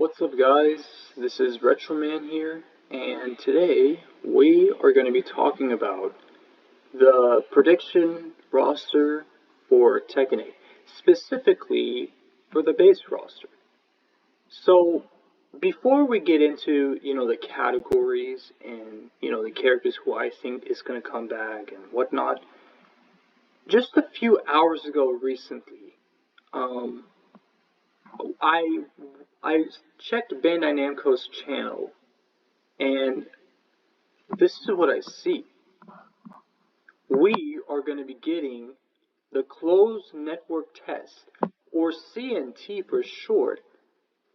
What's up guys, this is Retroman here, and today we are going to be talking about the prediction roster for Tekken 8, specifically for the base roster. So, before we get into, the categories and, the characters who I think is going to come back and whatnot, just a few hours ago recently, I checked Bandai Namco's channel, and this is what I see. We are going to be getting the Closed Network Test, or CNT for short,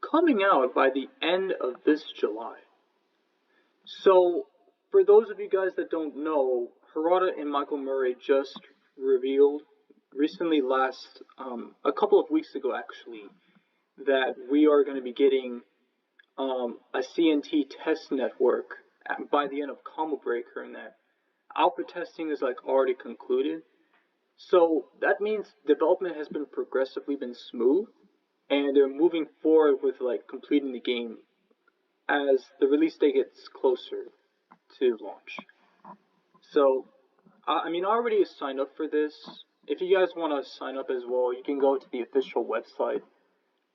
coming out by the end of this July. So, for those of you guys that don't know, Harada and Michael Murray just revealed recently, a couple of weeks ago actually, that we are going to be getting a CNT test network by the end of Combo Breaker, and that alpha testing is already concluded. So that means development has been progressively smooth, and they're moving forward with completing the game as the release date gets closer to launch. So I already signed up for this. If you guys want to sign up as well, you can go to the official website.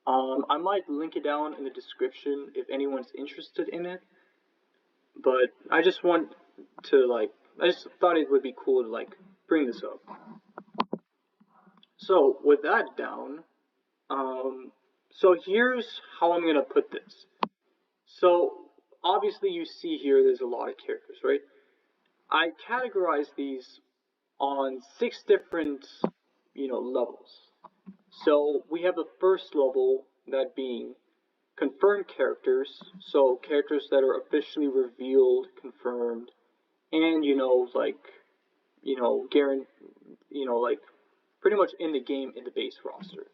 I might link it down in the description if anyone's interested in it, but I just thought it would be cool to bring this up. So with that down, so here's how I'm gonna put this. So obviously you see here there's a lot of characters, right? I categorize these on 6 different, levels. So we have the first level, that being confirmed characters, so characters that are officially revealed, confirmed, and pretty much in the game in the base roster.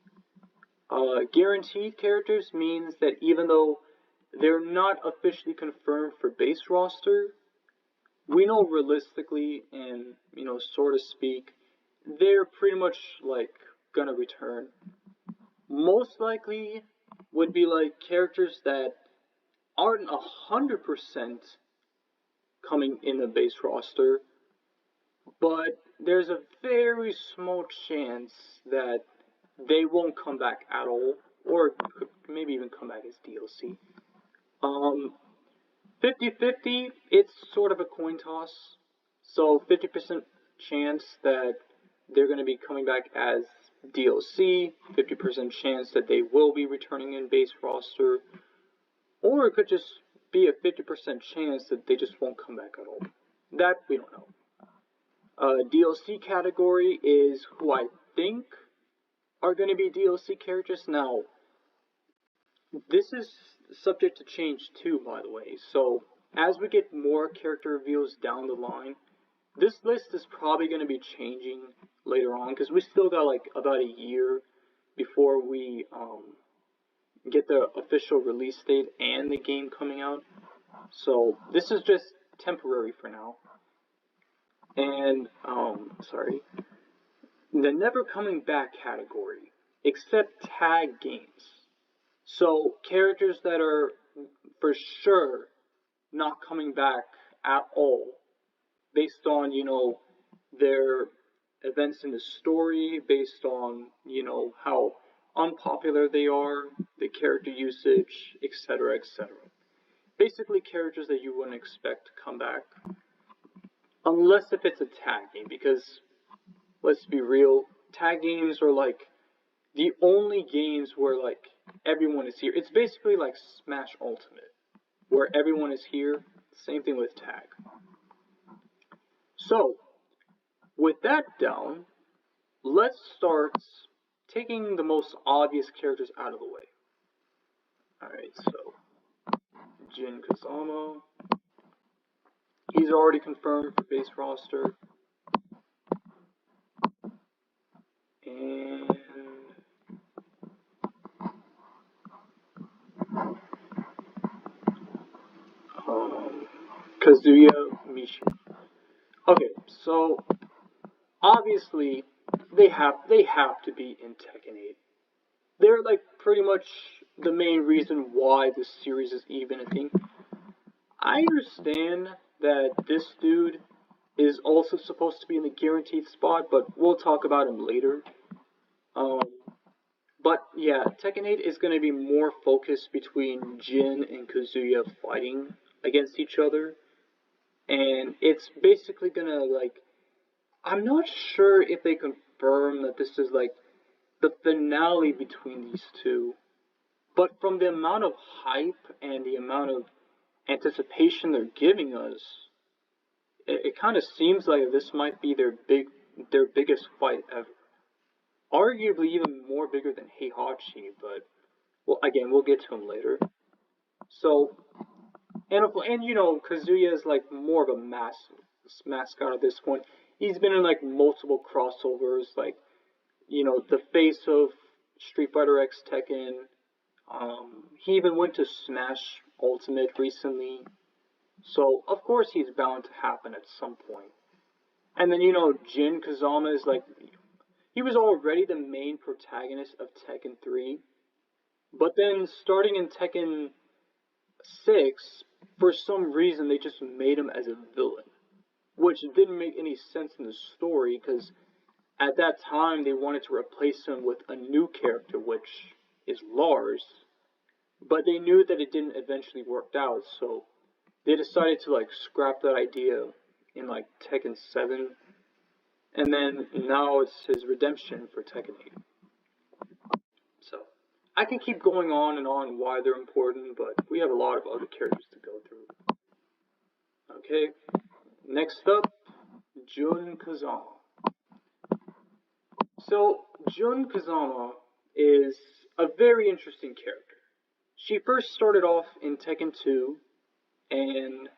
Guaranteed characters means that even though they're not officially confirmed for base roster, we know realistically and so to speak, they're pretty much gonna return. Most likely would be characters that aren't 100% coming in the base roster, but there's a very small chance that they won't come back at all, or could maybe even come back as DLC. 50-50, it's sort of a coin toss. So 50% chance that they're going to be coming back as DLC, 50% chance that they will be returning in base roster, or it could just be a 50% chance that they just won't come back at all. That we don't know. DLC category is who I think are going to be DLC characters. Now, this is subject to change too, by the way. So, as we get more character reveals down the line, this list is probably going to be changing later on, because we still got about a year before we get the official release date and the game coming out. So this is just temporary for now. And the never coming back category, except tag games. So characters that are for sure not coming back at all, based on their events in the story, based on how unpopular they are, the character usage, etc., etc. Basically characters that you wouldn't expect to come back, unless if it's a tag game, because let's be real, tag games are the only games where everyone is here. It's basically like Smash Ultimate, where everyone is here. Same thing with tag. So, with that down, let's start taking the most obvious characters out of the way. Alright, so Jin Kazama. He's already confirmed for base roster. And Kazuya Mishi. Okay, so obviously they have to be in Tekken 8. They're pretty much the main reason why this series is even a thing. I understand that this dude is also supposed to be in the guaranteed spot, but we'll talk about him later. Um, but yeah, Tekken 8 is going to be more focused between Jin and Kazuya fighting against each other. And it's basically going to, like, I'm not sure if they confirm that this is, like, the finale between these two. But from the amount of hype and the amount of anticipation they're giving us, it kind of seems like this might be their biggest fight ever. Arguably even more bigger than Heihachi, but well, again, we'll get to him later. So, and you know, Kazuya is like more of a mascot at this point. He's been in like multiple crossovers, like you know, the face of Street Fighter X Tekken. He even went to Smash Ultimate recently. So, of course, he's bound to happen at some point. And then, you know, Jin Kazama is like, he was already the main protagonist of Tekken 3. But then, starting in Tekken 6, for some reason, they just made him as a villain. Which didn't make any sense in the story, because at that time, they wanted to replace him with a new character, which is Lars. But they knew that it didn't eventually work out, so they decided to like scrap that idea in like Tekken 7, and then now it's his redemption for Tekken 8. So I can keep going on and on why they're important, but we have a lot of other characters to go through. Okay, next up, Jun Kazama. So Jun Kazama is a very interesting character. She first started off in Tekken 2, and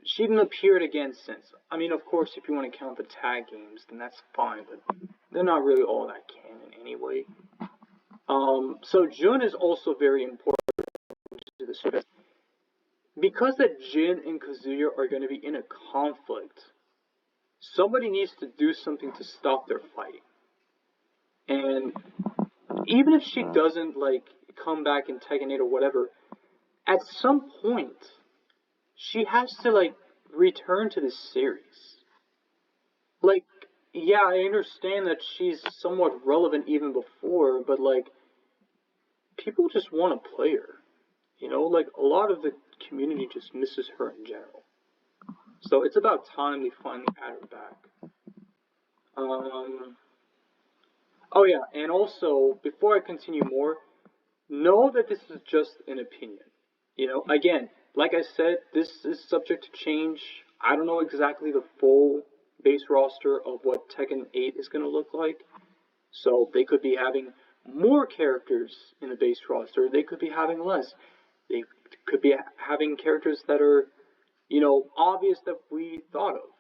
she didn't appear again since. I mean, of course, if you want to count the tag games, then that's fine, but they're not really all that canon anyway. So Jun is also very important to the story. Because that Jin and Kazuya are going to be in a conflict, somebody needs to do something to stop their fighting. And even if she doesn't, like, come back in Tekken 8 or whatever, at some point, she has to, like, return to this series. Like, yeah, I understand that she's somewhat relevant even before, but, like, people just want to play her. You know, like, a lot of the community just misses her in general. So it's about time we finally add her back. Oh yeah, and also, before I continue more, know that this is just an opinion. You know, again, like I said, this is subject to change. I don't know exactly the full base roster of what Tekken 8 is going to look like. So they could be having more characters in the base roster. They could be having less. They could be having characters that are, you know, obvious that we thought of.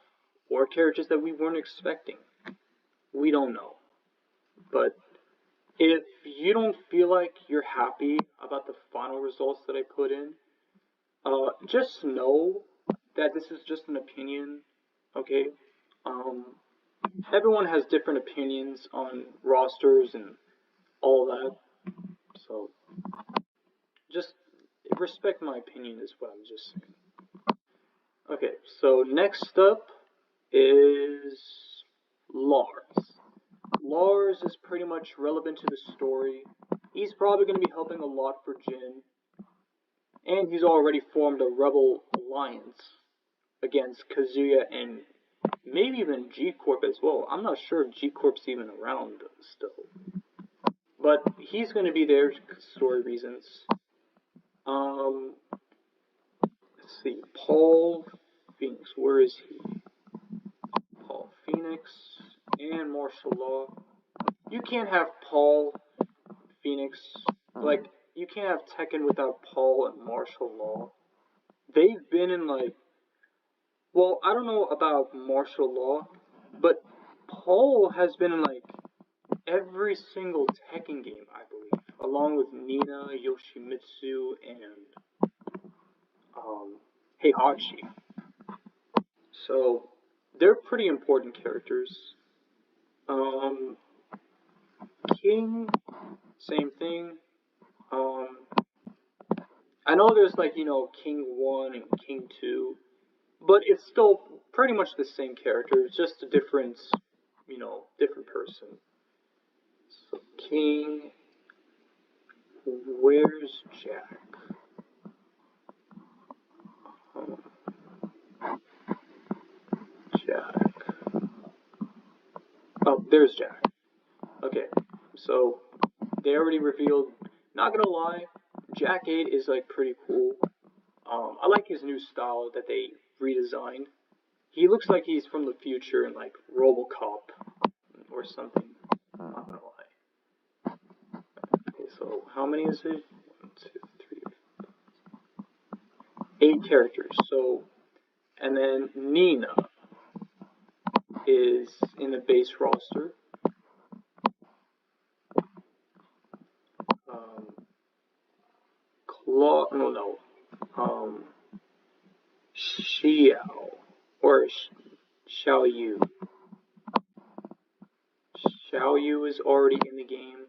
Or characters that we weren't expecting. We don't know. But if you don't feel like you're happy about the final results that I put in, just know that this is just an opinion, okay? Everyone has different opinions on rosters and all that, so just respect my opinion is what I'm just saying. Okay, so next up is Lars. Lars is pretty much relevant to the story. He's probably going to be helping a lot for Jin. And he's already formed a rebel alliance against Kazuya and maybe even G-Corp as well. I'm not sure if G-Corp's even around still. But he's going to be there for story reasons. Let's see. Paul Phoenix. Where is he? Paul Phoenix and martial law. You can't have Paul Phoenix. Like, you can't have Tekken without Paul and martial law. They've been in, like, well, I don't know about martial law, but Paul has been in, like, every single Tekken game, I believe, along with Nina, Yoshimitsu, and Heihachi. So they're pretty important characters. King, same thing. I know there's like, King 1 and King 2, but it's still pretty much the same character. It's just a different, different person. So King, where's Jack? Jack. Oh, there's Jack. Okay, so they already revealed. Not gonna lie, Jack 8 is like pretty cool. I like his new style that they redesigned. He looks like he's from the future in like RoboCop or something. Not gonna lie. Okay, so how many is it? 1, 2, 3, 8 characters. So, and then Nina is in the base roster. Xiao or Xiao Yu. Xiao Yu is already in the game.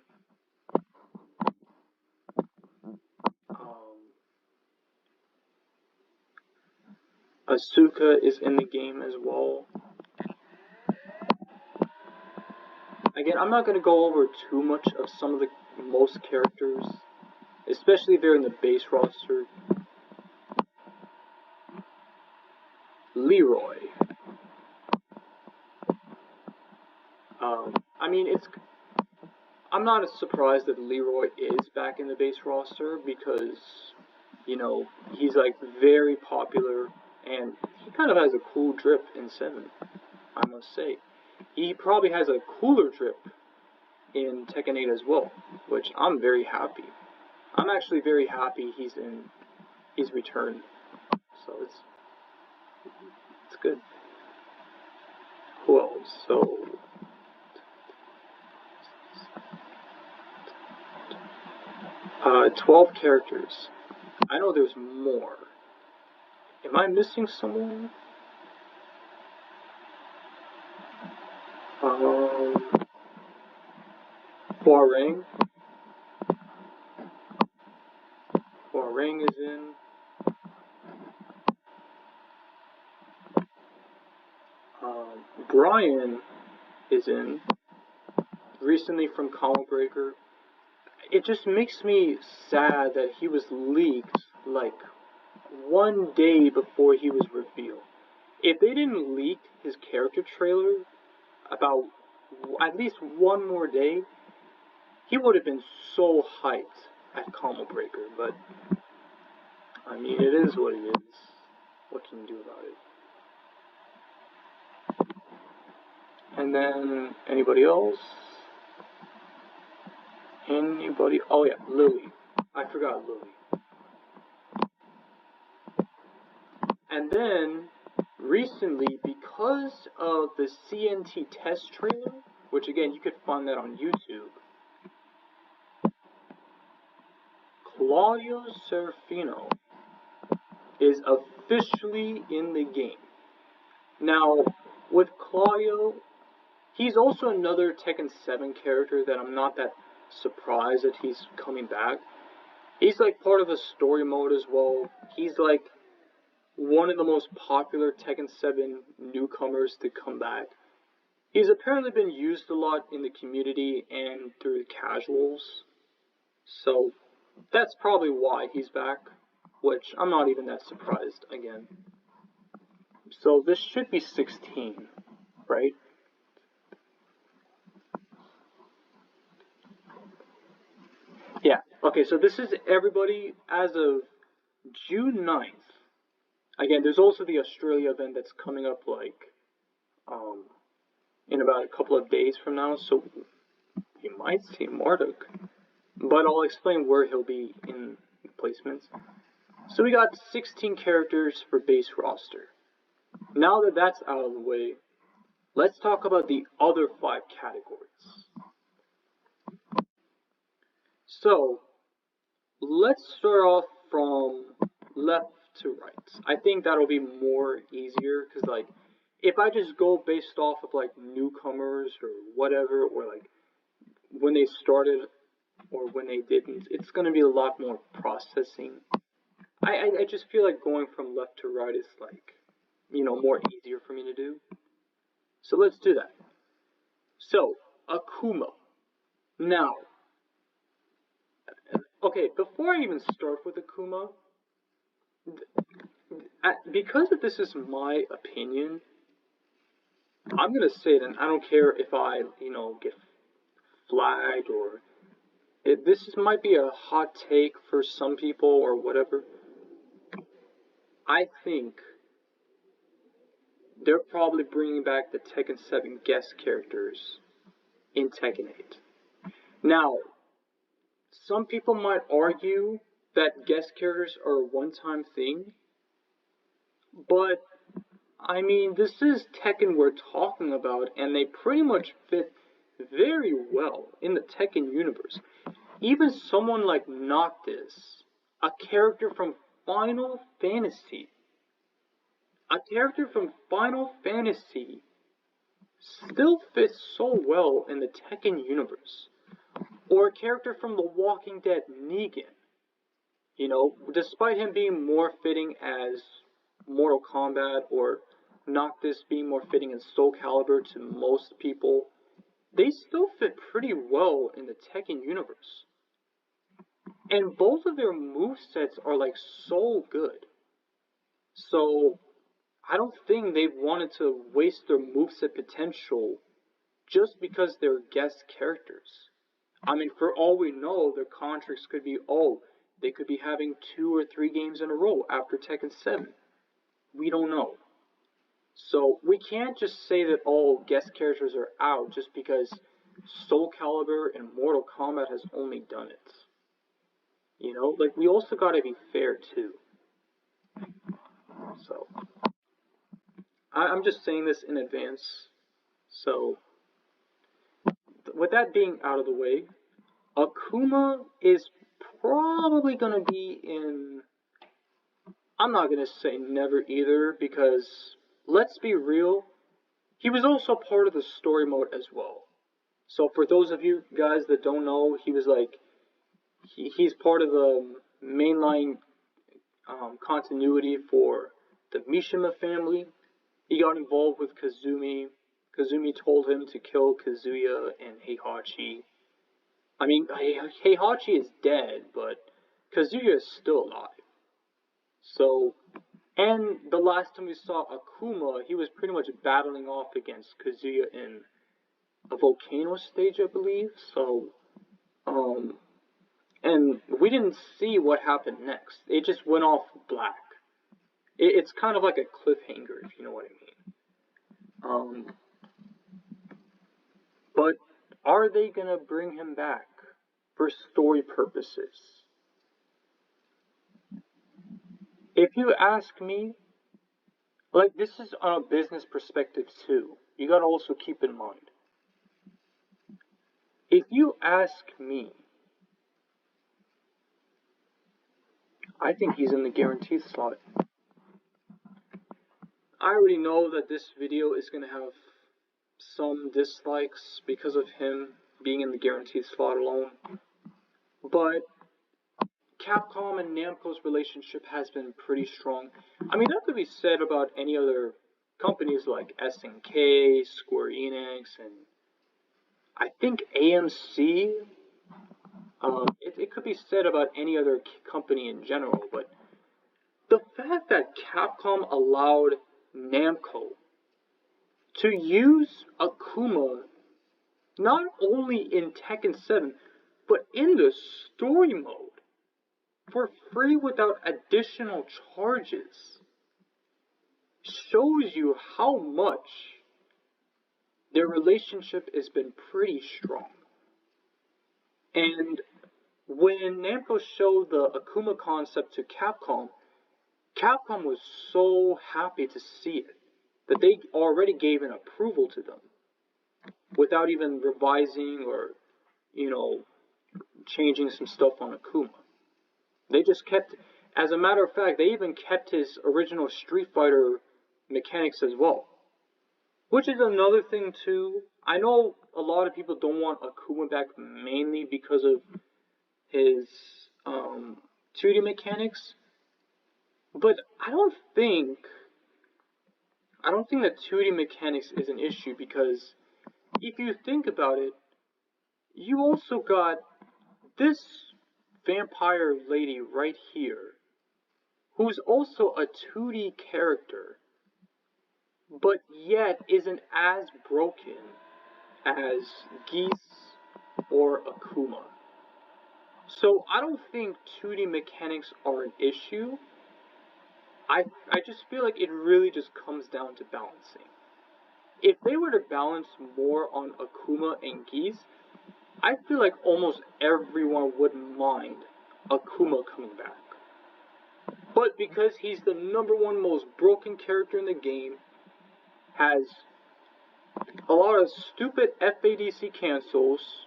Asuka is in the game as well. Again, I'm not going to go over too much of some of the most characters, especially if they're in the base roster. Leroy. I'm not as surprised that Leroy is back in the base roster because, he's like very popular and he kind of has a cool drip in 7, I must say. He probably has a cooler drip in Tekken 8 as well, which I'm very happy. I'm actually very happy he's returned. So it's good. Who else? So 12 characters. I know there's more. Am I missing someone? Huarang. Huarang is in. Brian is in. Recently from Comic Breaker. It just makes me sad that he was leaked like 1 day before he was revealed. If they didn't leak his character trailer about at least 1 more day, he would have been so hyped at Comic Breaker, but I mean, it is what it is. What can you do about it? And then, anybody else? Oh yeah, Lily. I forgot Lily. And then, recently, because of the CNT test trailer, which again, you could find that on YouTube, Claudio Serafino is officially in the game. Now, with Claudio, he's also another Tekken 7 character that I'm not that surprised that he's coming back. He's like part of the story mode as well. He's like one of the most popular Tekken 7 newcomers to come back. He's apparently been used a lot in the community and through the casuals. So that's probably why he's back, which I'm not even that surprised again. So this should be 16, right? Yeah, okay, so this is everybody as of June 9th. Again, there's also the Australia event that's coming up like in about a couple of days from now, so you might see Marduk. But I'll explain where he'll be in placements. So we got 16 characters for base roster. Now that that's out of the way, let's talk about the other 5 categories. So, let's start off from left to right. I think that'll be more easier, because like, if I just go based off of like newcomers or whatever, or like when they started or when they didn't, it's going to be a lot more processing. I just feel like going from left to right is like, more easier for me to do. So let's do that. So, Akuma. Now, okay, before I even start with Akuma, because this is my opinion, I'm gonna say it, and I don't care if I, get flagged or might be a hot take for some people or whatever. I think they're probably bringing back the Tekken 7 guest characters in Tekken 8. Now, some people might argue that guest characters are a one-time thing, but I mean, this is Tekken we're talking about, and they pretty much fit very well in the Tekken universe. Even someone like Noctis, a character from Final Fantasy, still fits so well in the Tekken universe. Or a character from The Walking Dead, Negan. Despite him being more fitting as Mortal Kombat or Noctis being more fitting as Soul Calibur to most people, they still fit pretty well in the Tekken universe. And both of their movesets are like so good. So I don't think they've wanted to waste their moveset potential just because they're guest characters. I mean, for all we know, their contracts could be, they could be having 2 or 3 games in a row after Tekken 7. We don't know. So we can't just say that all guest characters are out just because Soul Calibur and Mortal Kombat has only done it. Like, we also gotta be fair too. So I'm just saying this in advance. So with that being out of the way, Akuma is probably gonna be in, I'm not gonna say never either, because let's be real, he was also part of the story mode as well. So for those of you guys that don't know, he was like, he's part of the mainline continuity for the Mishima family. He got involved with Kazumi. Kazumi told him to kill Kazuya and Heihachi. I mean, Heihachi is dead, but Kazuya is still alive. So, and the last time we saw Akuma, he was pretty much battling off against Kazuya in a volcano stage, I believe. So, and we didn't see what happened next. It just went off black. It's kind of like a cliffhanger, if you know what I mean. But are they gonna bring him back for story purposes? If you ask me, like, this is on a business perspective too. You gotta also keep in mind. If you ask me, I think he's in the guaranteed slot. I already know that this video is gonna have some dislikes because of him being in the guaranteed slot alone. But Capcom and Namco's relationship has been pretty strong. I mean, that could be said about any other companies like SNK, Square Enix, and I think AMC. It could be said about any other company in general, but the fact that Capcom allowed Namco to use Akuma not only in Tekken 7, but in the story mode for free without additional charges shows you how much their relationship has been pretty strong. And when Namco showed the Akuma concept to Capcom, Capcom was so happy to see it that they already gave an approval to them without even revising or, changing some stuff on Akuma. They just kept, as a matter of fact, they even kept his original Street Fighter mechanics as well. Which is another thing too. I know a lot of people don't want Akuma back mainly because of his 2D mechanics. But I don't think that 2D mechanics is an issue because if you think about it, you also got this vampire lady right here, who's also a 2D character, but yet isn't as broken as Geese or Akuma. So I don't think 2D mechanics are an issue. I just feel like it really just comes down to balancing. If they were to balance more on Akuma and Geese, I feel like almost everyone wouldn't mind Akuma coming back. But because he's the number one most broken character in the game, has a lot of stupid FADC cancels,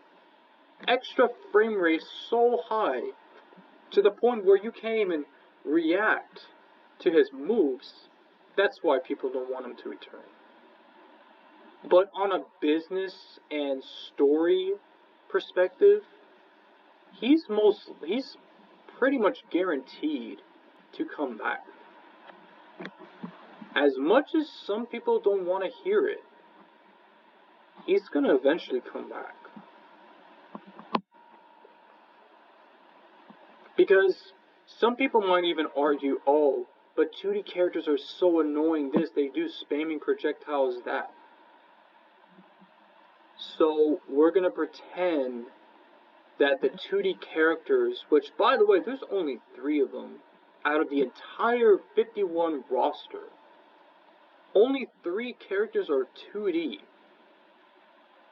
extra frame rate so high to the point where you can't even react to his moves, that's why people don't want him to return. But on a business and story perspective, he's pretty much guaranteed to come back. As much as some people don't want to hear it, he's gonna eventually come back. Because some people might even argue, oh, but 2D characters are so annoying this, they do spamming projectiles that. So we're gonna pretend that the 2D characters, which by the way, there's only 3 of them out of the entire 51 roster. Only 3 characters are 2D.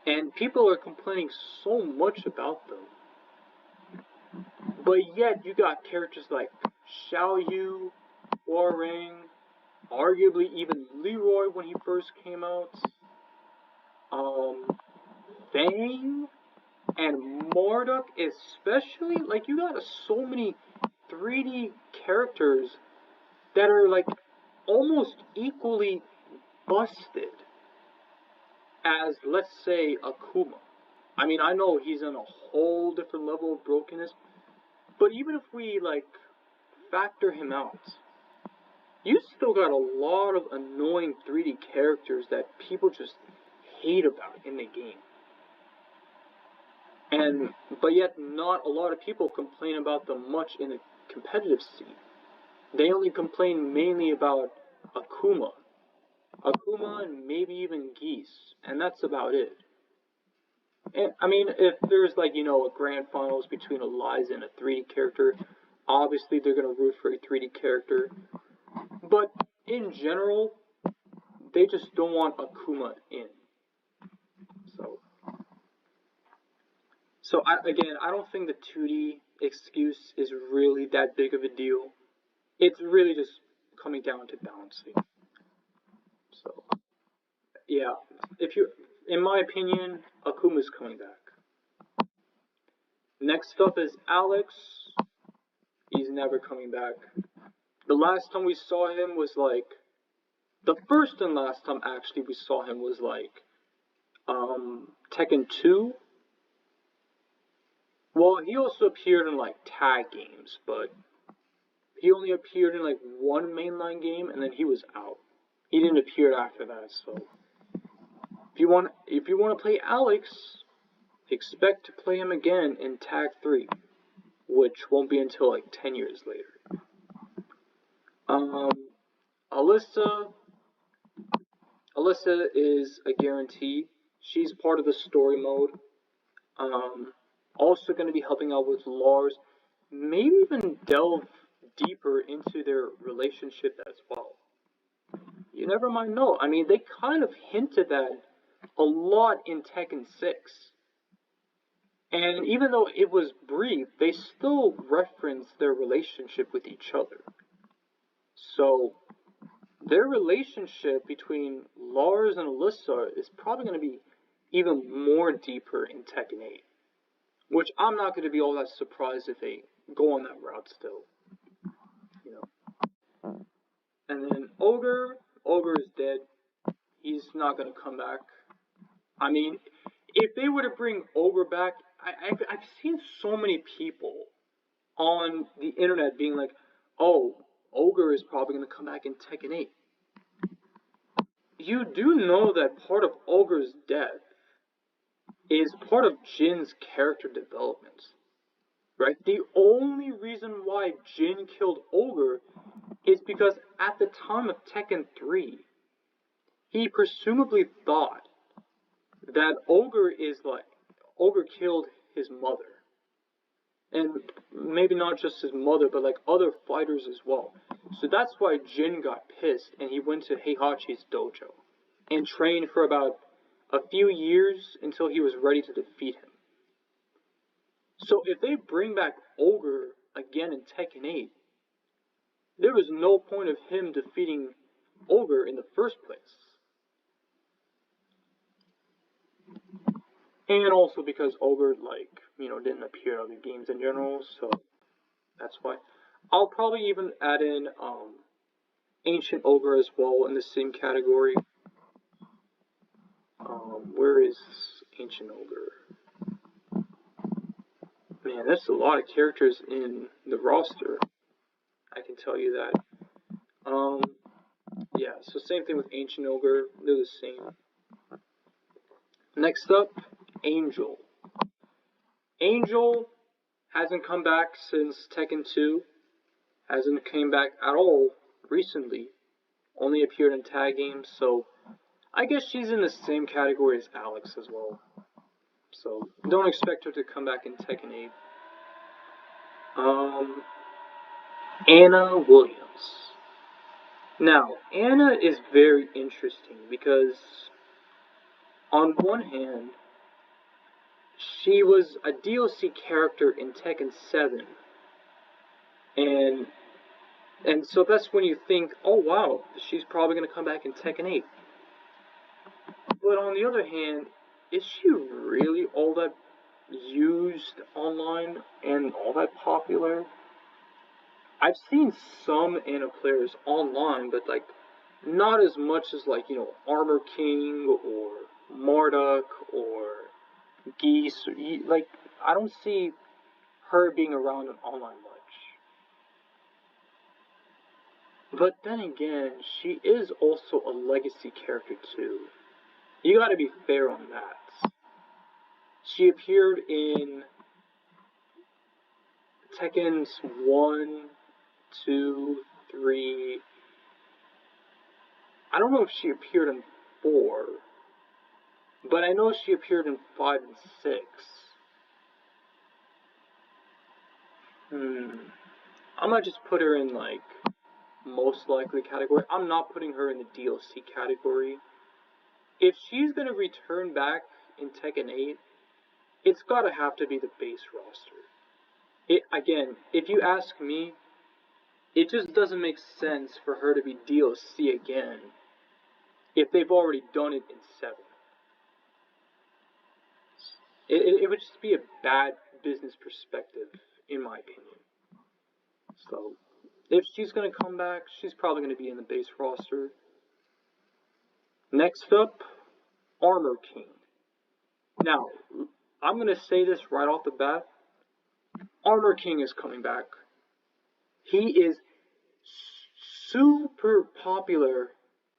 And people are complaining so much about them. But yet you got characters like Xiaoyu, Huarang, arguably even Leroy when he first came out, Fang, and Marduk especially. Like, you got so many 3D characters that are like almost equally busted as, let's say, Akuma. I mean, I know he's on a whole different level of brokenness, but even if we like factor him out, you still got a lot of annoying 3D characters that people just hate about in the game. But yet not a lot of people complain about them much in the competitive scene. They only complain mainly about Akuma and maybe even Geese, and that's about it. And, I mean, if there's like, a grand finals between Eliza and a 3D character, obviously they're gonna root for a 3D character. But in general, they just don't want Akuma in. So I don't think the 2D excuse is really that big of a deal. It's really just coming down to balancing. So, yeah, in my opinion, Akuma's coming back. Next up is Alex. He's never coming back. The last time we saw him was like, the first and last time actually we saw him was like, Tekken 2. Well, he also appeared in like tag games, but he only appeared in like one mainline game and then he was out. He didn't appear after that, so if you want to play Alex, expect to play him again in Tag 3, which won't be until like 10 years later. Alyssa is a guarantee. She's part of the story mode. Also going to be helping out with Lars. Maybe even delve deeper into their relationship as well. You never might know. I mean, they kind of hinted that a lot in Tekken 6. And even though it was brief, they still referenced their relationship with each other. So, their relationship between Lars and Alyssa is probably going to be even more deeper in Tekken 8. Which I'm not going to be all that surprised if they go on that route still. And then Ogre is dead. He's not going to come back. I mean, if they were to bring Ogre back, I've seen so many people on the internet being like, oh, Ogre is probably going to come back in Tekken 8. You do know that part of Ogre's death is part of Jin's character development, right? The only reason why Jin killed Ogre is because at the time of Tekken 3, he presumably thought that Ogre killed his mother. And maybe not just his mother, but like other fighters as well. So that's why Jin got pissed and he went to Heihachi's dojo and trained for about a few years until he was ready to defeat him. So if they bring back Ogre again in Tekken 8, there was no point of him defeating Ogre in the first place. And also because Ogre, didn't appear in other games in general, so that's why. I'll probably even add in Ancient Ogre as well in the same category. Where is Ancient Ogre? Man, there's a lot of characters in the roster. I can tell you that. Yeah, so same thing with Ancient Ogre. They're the same. Next up, Angel. Angel hasn't come back since Tekken 2. Hasn't came back at all recently. Only appeared in tag games, so I guess she's in the same category as Alex as well. So don't expect her to come back in Tekken 8. Anna Williams. Now, Anna is very interesting because on one hand, she was a DLC character in Tekken 7. And so that's when you think, oh wow, she's probably going to come back in Tekken 8. But on the other hand, is she really all that used online and all that popular? I've seen some Anna players online, but not as much as Armor King or Marduk or Geese. I don't see her being around online much. But then again, she is also a legacy character too. You gotta be fair on that. She appeared in Tekken's 1, 2, 3. I don't know if she appeared in 4, but I know she appeared in 5 and 6. I might just put her in most likely category. I'm not putting her in the DLC category. If she's gonna return back in Tekken 8, it's gotta have to be the base roster. Again, if you ask me, it just doesn't make sense for her to be DLC again if they've already done it in 7. It would just be a bad business perspective, in my opinion. So, if she's going to come back, she's probably going to be in the base roster. Next up, Armor King. Now, I'm going to say this right off the bat. Armor King is coming back. He is super popular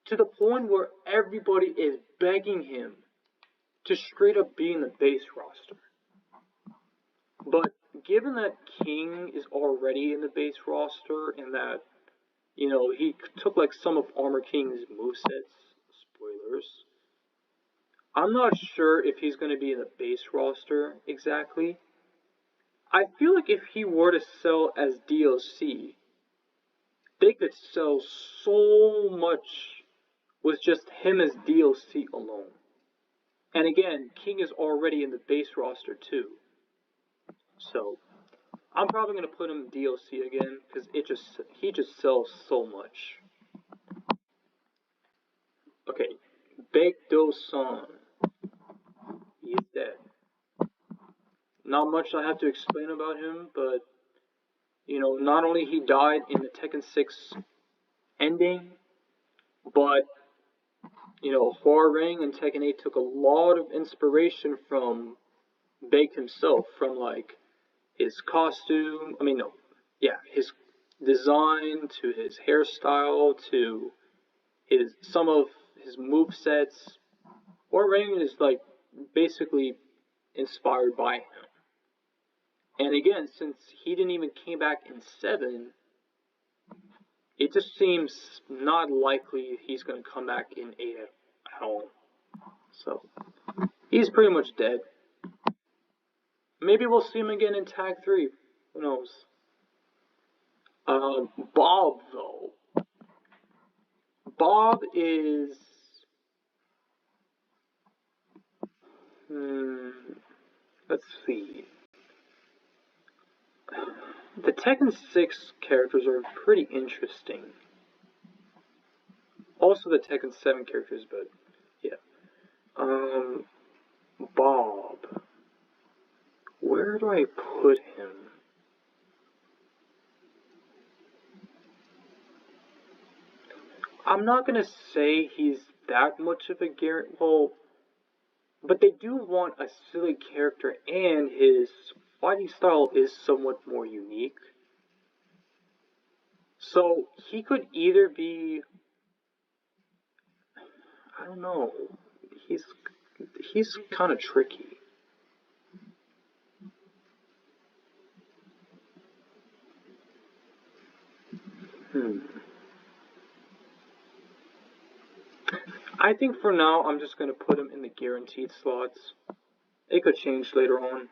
to the point where everybody is begging him to straight up be in the base roster. But given that King is already in the base roster and that, he took some of Armor King's movesets, spoilers, I'm not sure if he's going to be in the base roster exactly. I feel like if he were to sell as DLC, they could sell so much with just him as DLC alone. And again, King is already in the base roster too. So, I'm probably going to put him in DLC again, because he just sells so much. Okay, Baekdo-san. He is dead. Not much I have to explain about him, but, not only he died in the Tekken 6 ending, but, Hwoarang and Tekken 8 took a lot of inspiration from Baek himself, from his costume, his design to his hairstyle to some of his movesets, or Rain is like basically inspired by him. And again, since he didn't even came back in 7, it just seems not likely he's going to come back in 8 at all. So, he's pretty much dead. Maybe we'll see him again in Tag 3. Who knows? Bob, though. Bob is... let's see. The Tekken 6 characters are pretty interesting. Also the Tekken 7 characters, but yeah. Bob. Where do I put him? I'm not gonna say he's that much of a guarantee. Well, but they do want a silly character, and his fighting style is somewhat more unique. So he could either be, I don't know, he's kind of tricky. I think for now I'm just gonna put him in the guaranteed slots. It could change later on.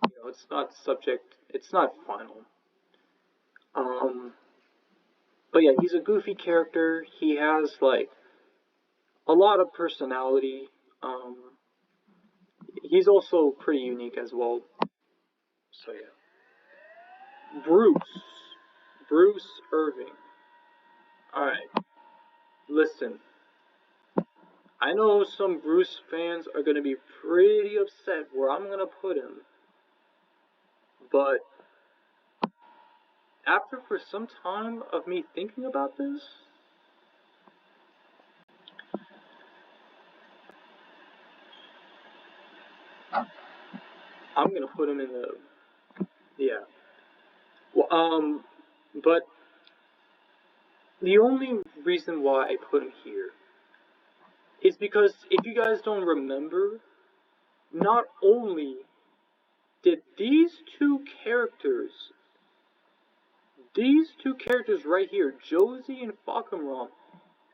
You know, it's not subject. It's not final. But yeah, he's a goofy character. He has like a lot of personality. He's also pretty unique as well. So yeah. Bruce Irving. Alright. Listen. I know some Bruce fans are gonna be pretty upset where I'm gonna put him. But after for some time of me thinking about this, I'm gonna put him in the, yeah. Well, but the only reason why I put him here is because if you guys don't remember, not only did these two characters right here, Josie and Falcon,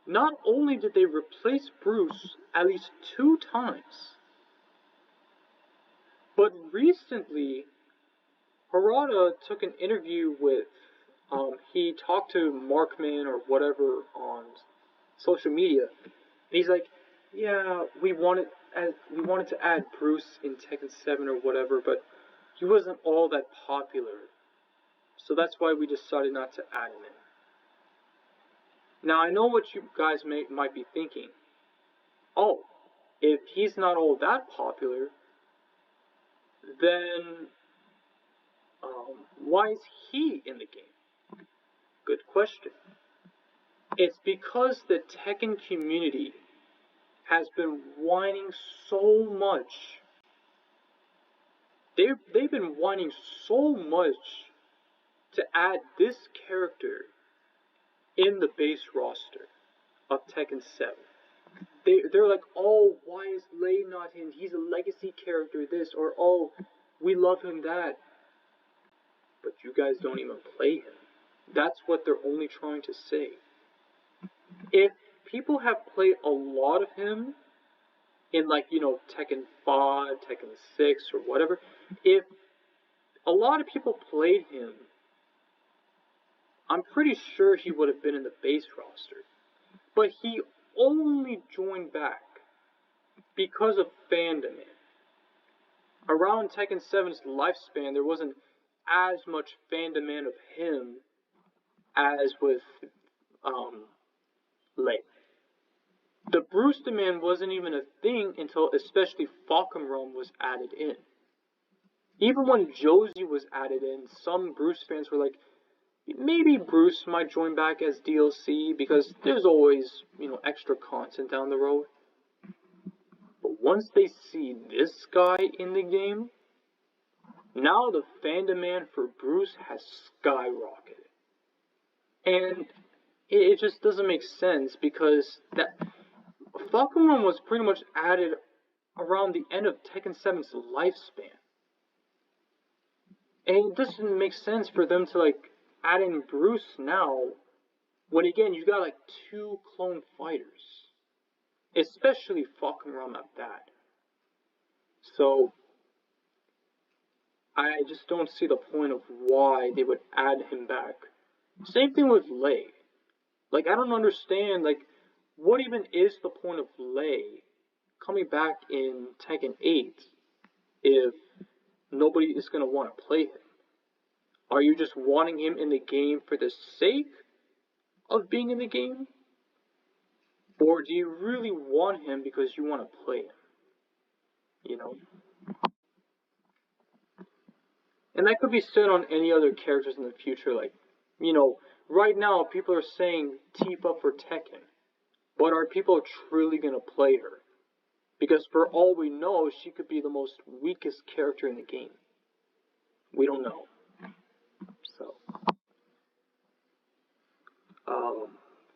not only did they replace Bruce at least 2 times, but recently, Harada took an interview with, he talked to Markman or whatever on social media, and he's like, yeah, we wanted to add Bruce in Tekken 7 or whatever, but he wasn't all that popular, so that's why we decided not to add him in. Now, I know what you guys might be thinking. Oh, if he's not all that popular, then why is he in the game? Good question. It's because the Tekken community has been whining so much. They've been whining so much to add this character in the base roster of Tekken 7. They're like, oh, why is Lei not in? He's a legacy character, this, or oh, we love him, that. But you guys don't even play him. That's what they're only trying to say. If people have played a lot of him in, like, you know, Tekken 5, Tekken 6, or whatever, if a lot of people played him, I'm pretty sure he would have been in the base roster. But he only joined back because of fan demand. Around Tekken 7's lifespan, there wasn't as much fan demand of him as with Lei. The Bruce demand wasn't even a thing until especially Falcon Realm was added in. Even when Josie was added in, some Bruce fans were like, maybe Bruce might join back as DLC because there's always, you know, extra content down the road. But once they see this guy in the game, now the fan demand for Bruce has skyrocketed. And it just doesn't make sense because that Falcon Run was pretty much added around the end of Tekken 7's lifespan. And it doesn't make sense for them to like add in Bruce now when again you got like two clone fighters. Especially Falcon Run at that. So I just don't see the point of why they would add him back. Same thing with Lei. Like I don't understand like what even is the point of Lei coming back in Tekken 8 if nobody is going to want to play him? Are you just wanting him in the game for the sake of being in the game? Or do you really want him because you want to play him? You know? And that could be said on any other characters in the future. Like, you know, right now people are saying Tifa for Tekken. But are people truly going to play her? Because for all we know, she could be the most weakest character in the game. We don't know. So,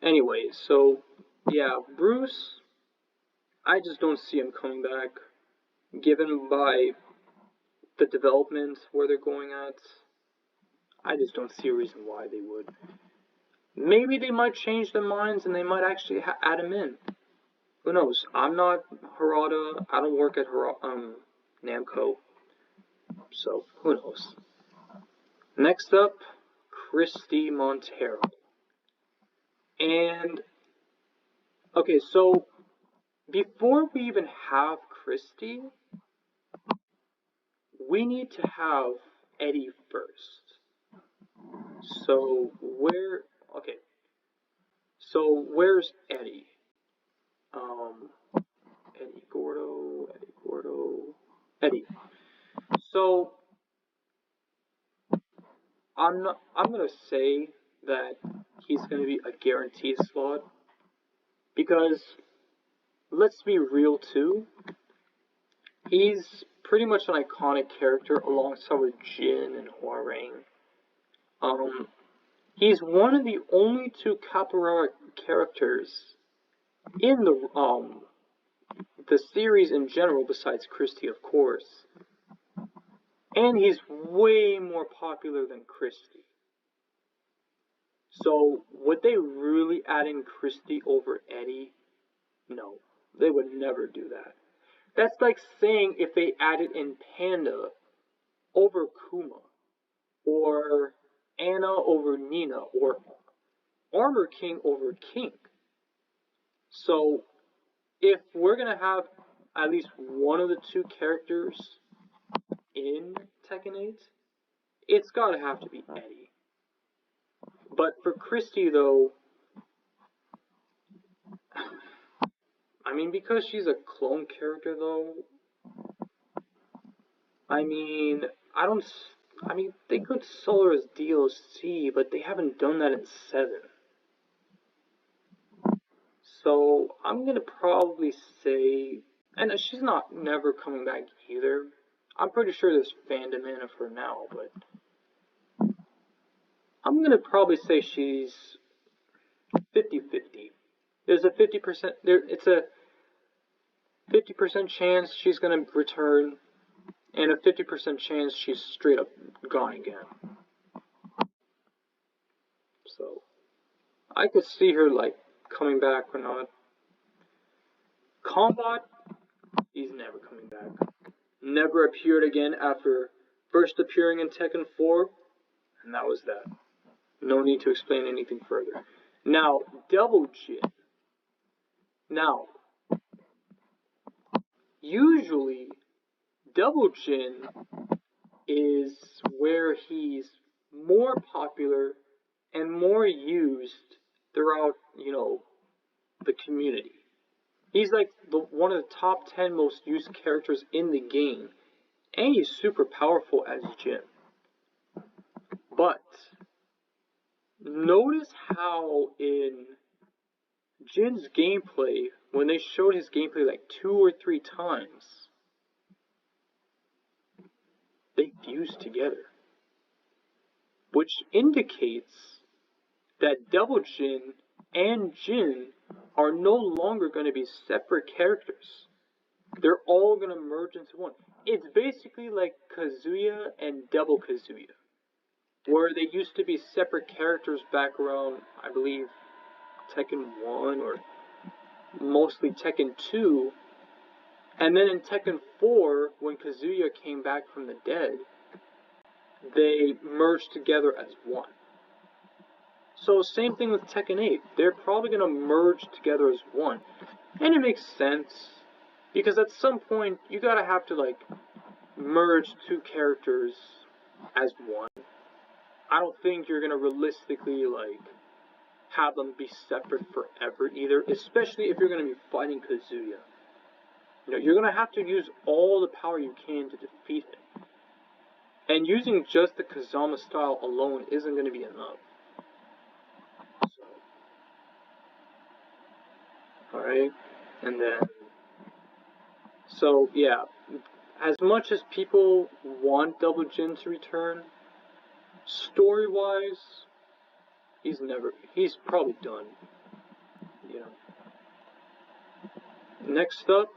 anyway, so, yeah, Bruce, I just don't see him coming back. Given by the development where they're going at, I just don't see a reason why they would. Maybe they might change their minds and they might actually add him in. Who knows? I'm not Harada. I don't work at Namco. So, who knows? Next up, Christy Montero. And, okay, so, before we even have Christy, we need to have Eddie first. So, where's Eddie? Eddie. So, I'm gonna say that he's gonna be a guaranteed slot because let's be real too. He's pretty much an iconic character alongside with Jin and Huarang. He's one of the only two capoeira characters in the series in general, besides Christy, of course. And he's way more popular than Christy. So, would they really add in Christy over Eddie? No, they would never do that. That's like saying if they added in Panda over Kuma, or Anna over Nina, or Armor King over King. So, if we're gonna have at least one of the two characters in Tekken 8, it's gotta have to be Eddie. But for Christy, though, I mean, because she's a clone character, though, I mean, they could sell her as DLC, but they haven't done that in 7. So, I'm gonna probably say, and she's not never coming back either. I'm pretty sure there's fandom in it for now, but I'm gonna probably say she's 50-50. There's a 50%, it's a 50% chance she's gonna return, and a 50% chance she's straight up gone again. So, I could see her, like, coming back or not. Combat, he's never coming back. Never appeared again after first appearing in Tekken 4, and that was that. No need to explain anything further. Now, Double Jin. Now, usually, Double Jin is where he's more popular and more used throughout, the community. He's like one of the top 10 most used characters in the game, and he's super powerful as Jin. But notice how in Jin's gameplay, when they showed his gameplay like 2 or 3 times, they fused together, which indicates that Double Jin and Jin are no longer going to be separate characters. They're all going to merge into one. It's basically like Kazuya and Double Kazuya, where they used to be separate characters back around, I believe, Tekken 1 or mostly Tekken 2. And then in Tekken 4, when Kazuya came back from the dead, they merged together as one. So same thing with Tekken 8. They're probably going to merge together as one. And it makes sense, because at some point, you gotta have to, like, merge two characters as one. I don't think you're gonna realistically, like, have them be separate forever either, especially if you're gonna be fighting Kazuya. You know, you're gonna have to use all the power you can to defeat him. And using just the Kazama style alone isn't gonna be enough. Alright, and then, so yeah, as much as people want Double Jin to return, story-wise, he's probably done, you know. Next up,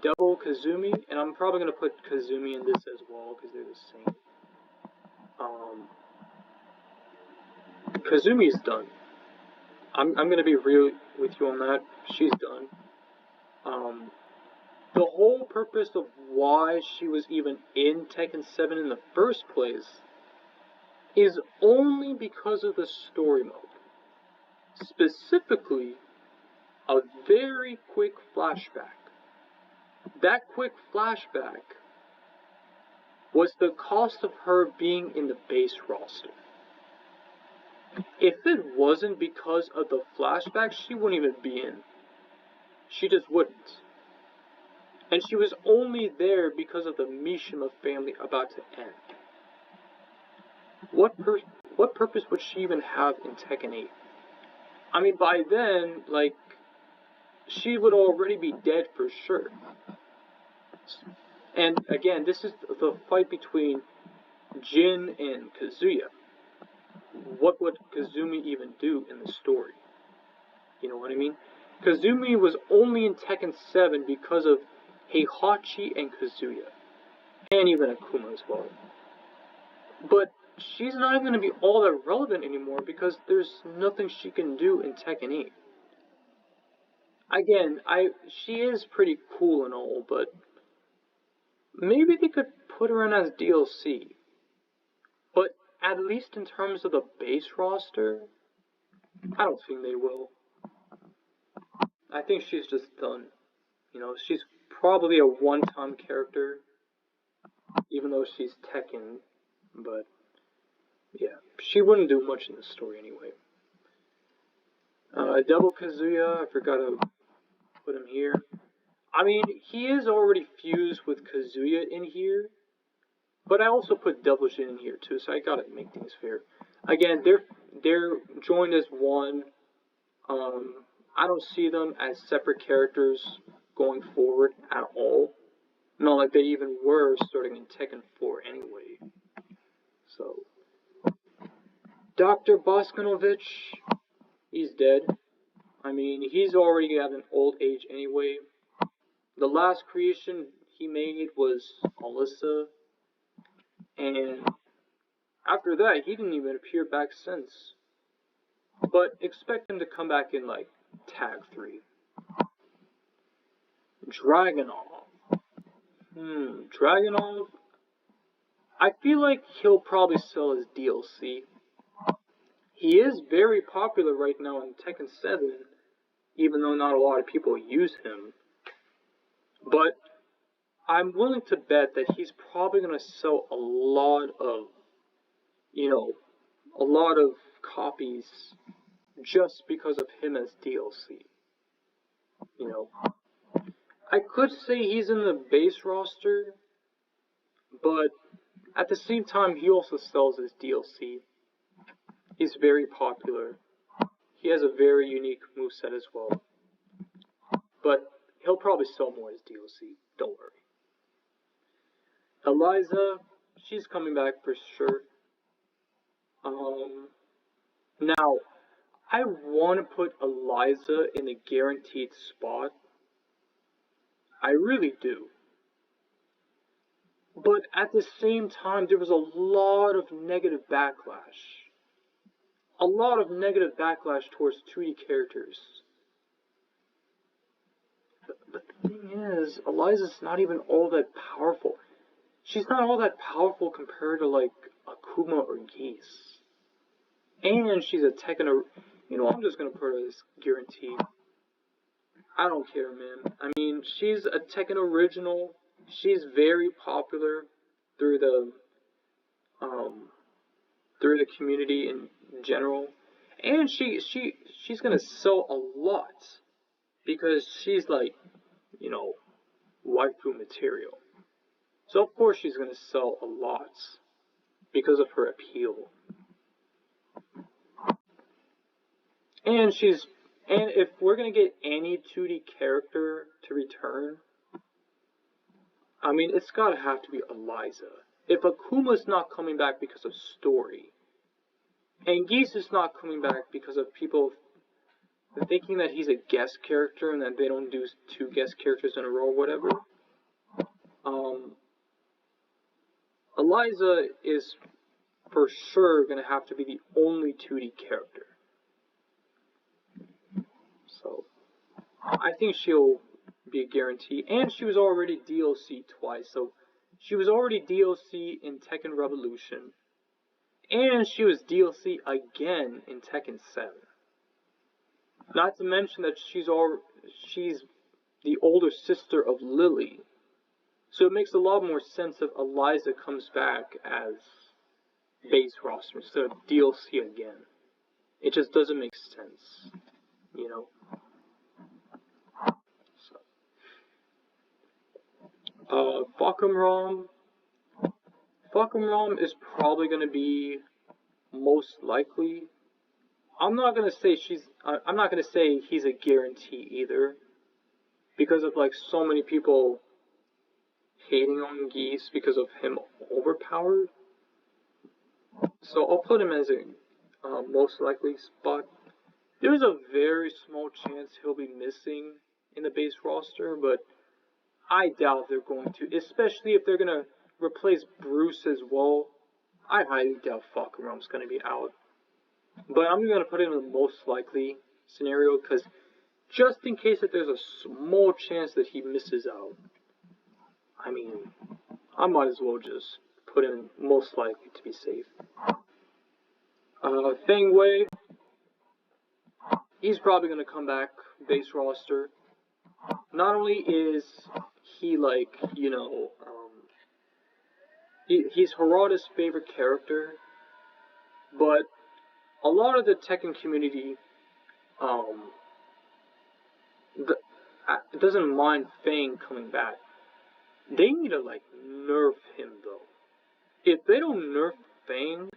Double Kazumi, and I'm probably gonna put Kazumi in this as well, because they're the same. Kazumi's done. I'm gonna be real with you on that. She's done. The whole purpose of why she was even in Tekken 7 in the first place is only because of the story mode. Specifically, a very quick flashback. That quick flashback was the cost of her being in the base roster. If it wasn't because of the flashback, she wouldn't even be in. She just wouldn't. And she was only there because of the Mishima family about to end. What purpose would she even have in Tekken 8? I mean, by then, like, she would already be dead for sure. And again, this is the fight between Jin and Kazuya. What would Kazumi even do in the story? You know what I mean? Kazumi was only in Tekken 7 because of Heihachi and Kazuya. And even Akuma as well. But she's not going to be all that relevant anymore because there's nothing she can do in Tekken 8. Again, she is pretty cool and all, but maybe they could put her in as DLC. But at least in terms of the base roster, I don't think they will. I think she's just done. You know, she's probably a one-time character, even though she's Tekken, but yeah, she wouldn't do much in the story anyway. Double Kazuya, I forgot to put him here. I mean, he is already fused with Kazuya in here, but I also put Double Jin in here too, so I gotta make things fair. Again, they're joined as one. I don't see them as separate characters going forward at all. Not like they even were starting in Tekken 4 anyway. So, Dr. Boskanovich, he's dead. I mean, he's already at an old age anyway. The last creation he made was Alyssa, and after that, he didn't even appear back since. But expect him to come back in, like, Tag 3. Dragunov. Dragunov, I feel like he'll probably sell his DLC. He is very popular right now in Tekken 7, even though not a lot of people use him. But I'm willing to bet that he's probably going to sell a lot of, a lot of copies just because of him as DLC. You know, I could say he's in the base roster, but at the same time, he also sells his DLC. He's very popular. He has a very unique moveset as well. But he'll probably sell more as DLC, don't worry. Eliza, she's coming back for sure. Now, I want to put Eliza in a guaranteed spot. I really do. But at the same time, there was a lot of negative backlash. A lot of negative backlash towards 2D characters. But the thing is, Eliza's not even all that powerful. She's not all that powerful compared to, like, Akuma or Geese. And she's a Tekken. You know, I'm just gonna put her as guaranteed. I don't care, man. I mean, she's a Tekken original. She's very popular through the um through the community in general, and she's gonna sell a lot because she's like, you know, waifu material. So of course she's gonna sell a lot because of her appeal. And if we're gonna get any 2D character to return, I mean, it's gotta have to be Eliza. If Akuma's not coming back because of story, and Geese is not coming back because of people thinking that he's a guest character and that they don't do 2 guest characters in a row or whatever, Eliza is for sure gonna have to be the only 2D character. So, I think she'll be a guarantee. And she was already DLC twice, so she was already DLC in Tekken Revolution, and she was DLC again in Tekken 7. Not to mention that she's the older sister of Lily, so it makes a lot more sense if Eliza comes back as base roster instead of DLC again. It just doesn't make sense, you know. Fakumram is probably going to be most likely. I'm not going to say he's a guarantee either, because of like so many people hating on Geese because of him overpowered. So I'll put him as a most likely spot. There's a very small chance he'll be missing in the base roster, but I doubt they're going to, especially if they're going to replace Bruce as well. I highly doubt Fakumram's going to be out. But I'm going to put him in the most likely scenario, because just in case that there's a small chance that he misses out, I mean, I might as well just put him in most likely to be safe. Feng Wei, he's probably going to come back base roster. Not only is he like, you know, he's Harada's favorite character, but a lot of the Tekken community doesn't mind Fang coming back. They need to like nerf him though. If they don't nerf Fang,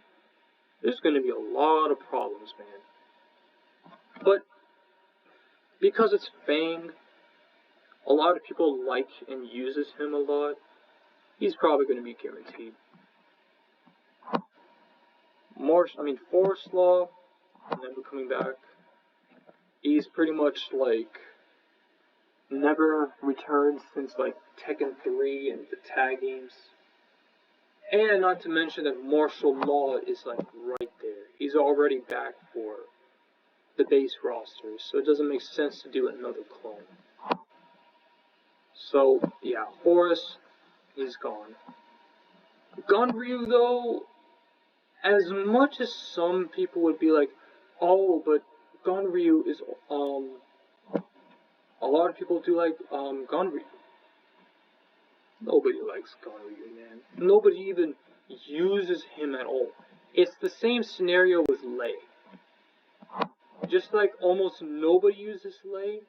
there's going to be a lot of problems, man. But because it's Fang, a lot of people like and uses him a lot. He's probably going to be guaranteed. Forest Law, never coming back. He's pretty much like never returned since like Tekken 3 and the tag games. And not to mention that Martial Law is like right there. He's already back for the base roster, so it doesn't make sense to do another clone. So yeah, Forest, he's gone. Gunryu though, as much as some people would be like, oh, but Gunryu is a lot of people do like Gunryu. Nobody likes Gunryu, man. Nobody even uses him at all. It's the same scenario with Lei. Just like almost nobody uses Lei,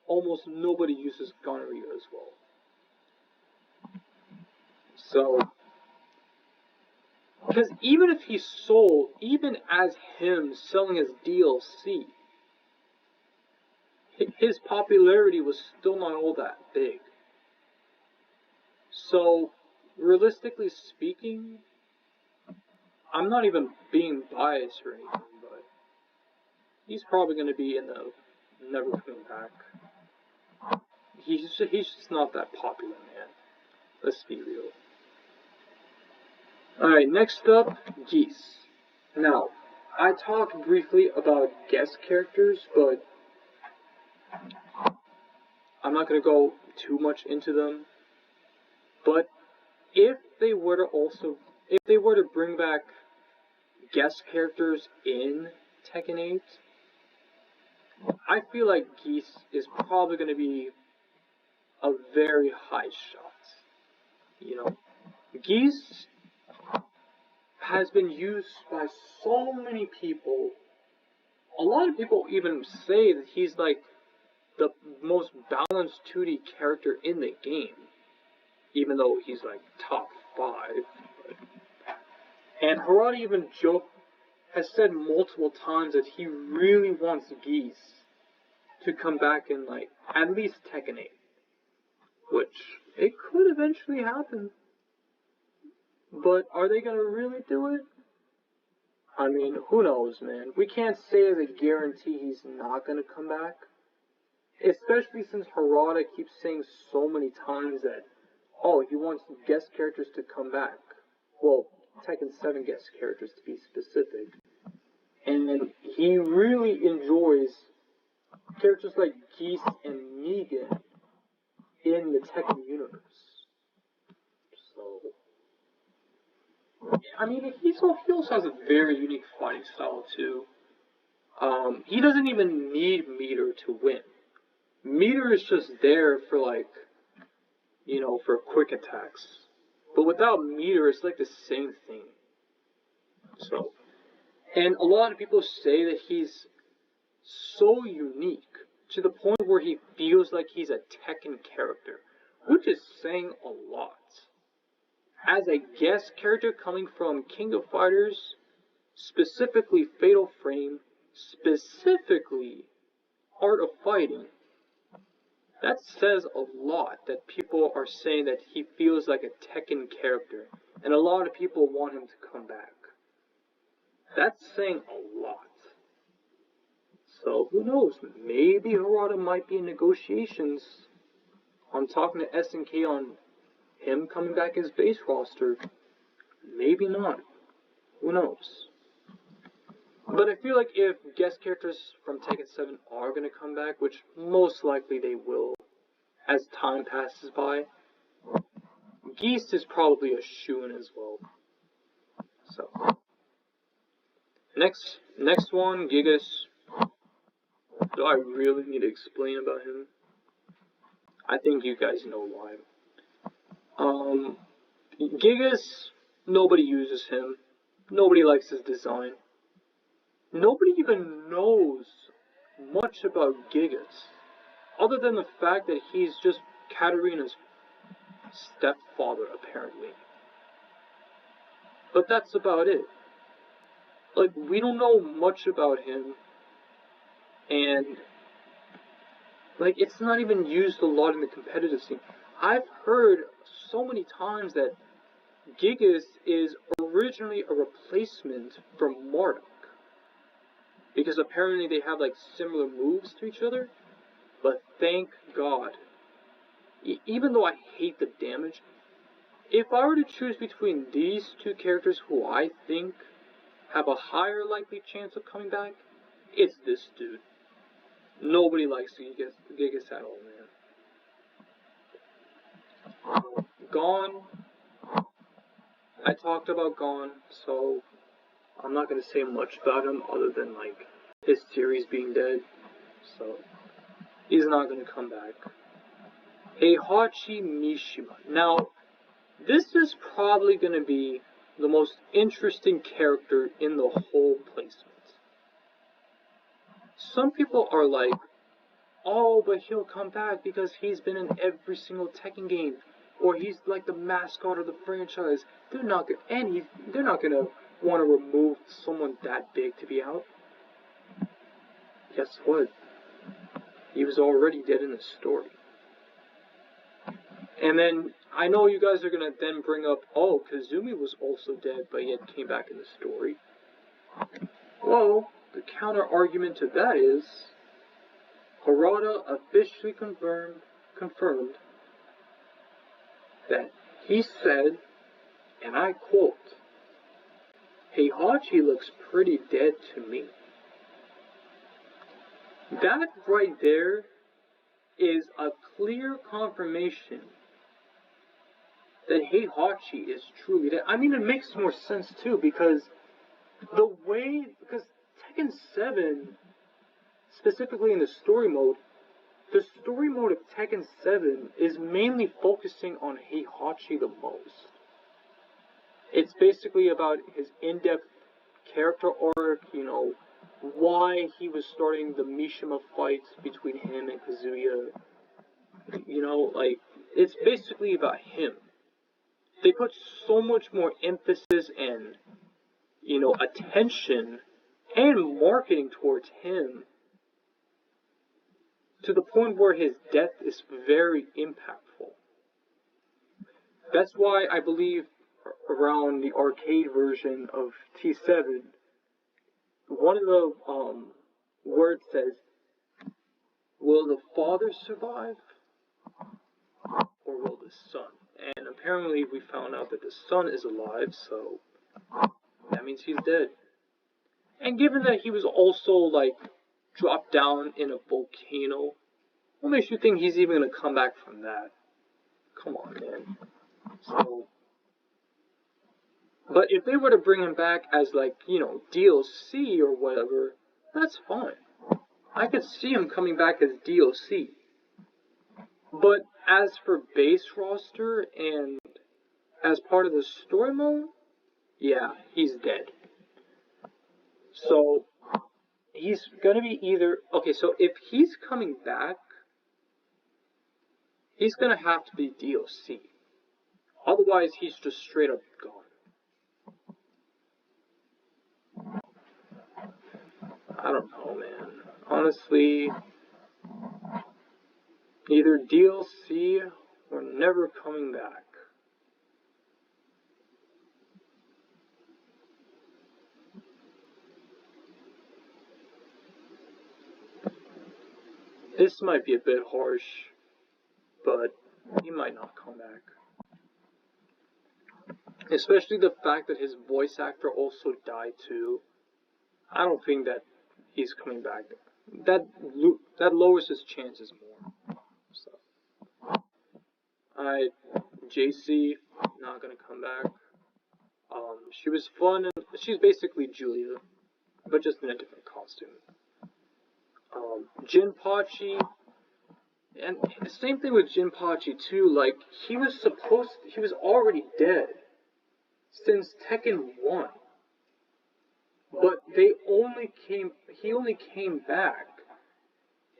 almost nobody uses Gunryu as well. So, because even if he sold, even as him selling as DLC, his popularity was still not all that big. So, realistically speaking, I'm not even being biased or anything, but He's probably going to be in the never coming back. He's just not that popular, man. Let's be real. Alright, next up, Geese. Now, I talked briefly about guest characters, but I'm not going to go too much into them. But if they were to bring back guest characters in Tekken 8, I feel like Geese is probably going to be a very high shot. You know, Geese has been used by so many people. A lot of people even say that he's like the most balanced 2D character in the game, even though he's like top 5. And Harada even has said multiple times that he really wants Geese to come back in like at least Tekken 8, which it could eventually happen. But are they gonna really do it? I mean, who knows, man. We can't say as a guarantee he's not gonna come back. Especially since Harada keeps saying so many times that, oh, he wants guest characters to come back. Well, Tekken 7 guest characters to be specific. And he really enjoys characters like Geese and Negan in the Tekken universe. So, I mean, he also has a very unique fighting style too. He doesn't even need meter to win. Meter is just there for like, you know, for quick attacks. But without meter, it's like the same thing. So, and a lot of people say that he's so unique to the point where he feels like he's a Tekken character, which is saying a lot. As a guest character coming from King of Fighters, specifically Fatal Frame, specifically Art of Fighting, that says a lot that people are saying that he feels like a Tekken character, and a lot of people want him to come back. That's saying a lot. So, who knows? Maybe Harada might be in negotiations on talking to SNK on him coming back as base roster. Maybe not. Who knows? But I feel like if guest characters from Tekken 7 are going to come back, which most likely they will as time passes by, Geese is probably a shoo-in as well. So, next one, Gigas. Do I really need to explain about him? I think you guys know why. Gigas, nobody uses him. Nobody likes his design. Nobody even knows much about Gigas, other than the fact that he's just Katarina's stepfather, apparently. But that's about it. Like, we don't know much about him, and like, it's not even used a lot in the competitive scene. I've heard so many times that Gigas is originally a replacement from Marduk, because apparently they have like similar moves to each other. But thank God, even though I hate the damage, if I were to choose between these two characters who I think have a higher likely chance of coming back, it's this dude. Nobody likes Gigas at all, man. Gone. I talked about Gone, so I'm not going to say much about him other than like his series being dead. So he's not going to come back. Heihachi Mishima. Now, this is probably going to be the most interesting character in the whole placement. Some people are like, oh, but he'll come back because he's been in every single Tekken game, or he's like the mascot of the franchise. They're not gonna want to remove someone that big to be out. Guess what? He was already dead in the story. And then, I know you guys are gonna then bring up, oh, Kazumi was also dead, but yet came back in the story. Well, the counter argument to that is Harada officially confirmed that he said, and I quote, Heihachi looks pretty dead to me. That right there is a clear confirmation that Heihachi is truly dead. I mean, it makes more sense too, because Tekken 7, specifically in the story mode of Tekken 7 is mainly focusing on Heihachi the most. It's basically about his in-depth character arc, why he was starting the Mishima fights between him and Kazuya. It's basically about him. They put so much more emphasis and, attention and marketing towards him to the point where his death is very impactful. That's why I believe around the arcade version of T7, one of the words says, will the father survive or will the son? And apparently we found out that the son is alive, so that means he's dead. And given that he was also dropped down in a volcano, what makes you think he's even gonna come back from that? Come on, man. So, but if they were to bring him back as DLC or whatever, that's fine. I could see him coming back as DLC. But as for base roster and as part of the story mode, yeah, he's dead. So, he's gonna be either... Okay, so if he's coming back, he's gonna have to be DLC. Otherwise, he's just straight up gone. I don't know, man. Honestly, either DLC or never coming back. This might be a bit harsh, but he might not come back. Especially the fact that his voice actor also died too. I don't think that he's coming back. That lowers his chances more. So, alright, JC, not gonna come back. She was fun, and she's basically Julia, but just in a different costume. Jinpachi, and the same thing with Jinpachi too, he was already dead since Tekken 1. But he only came back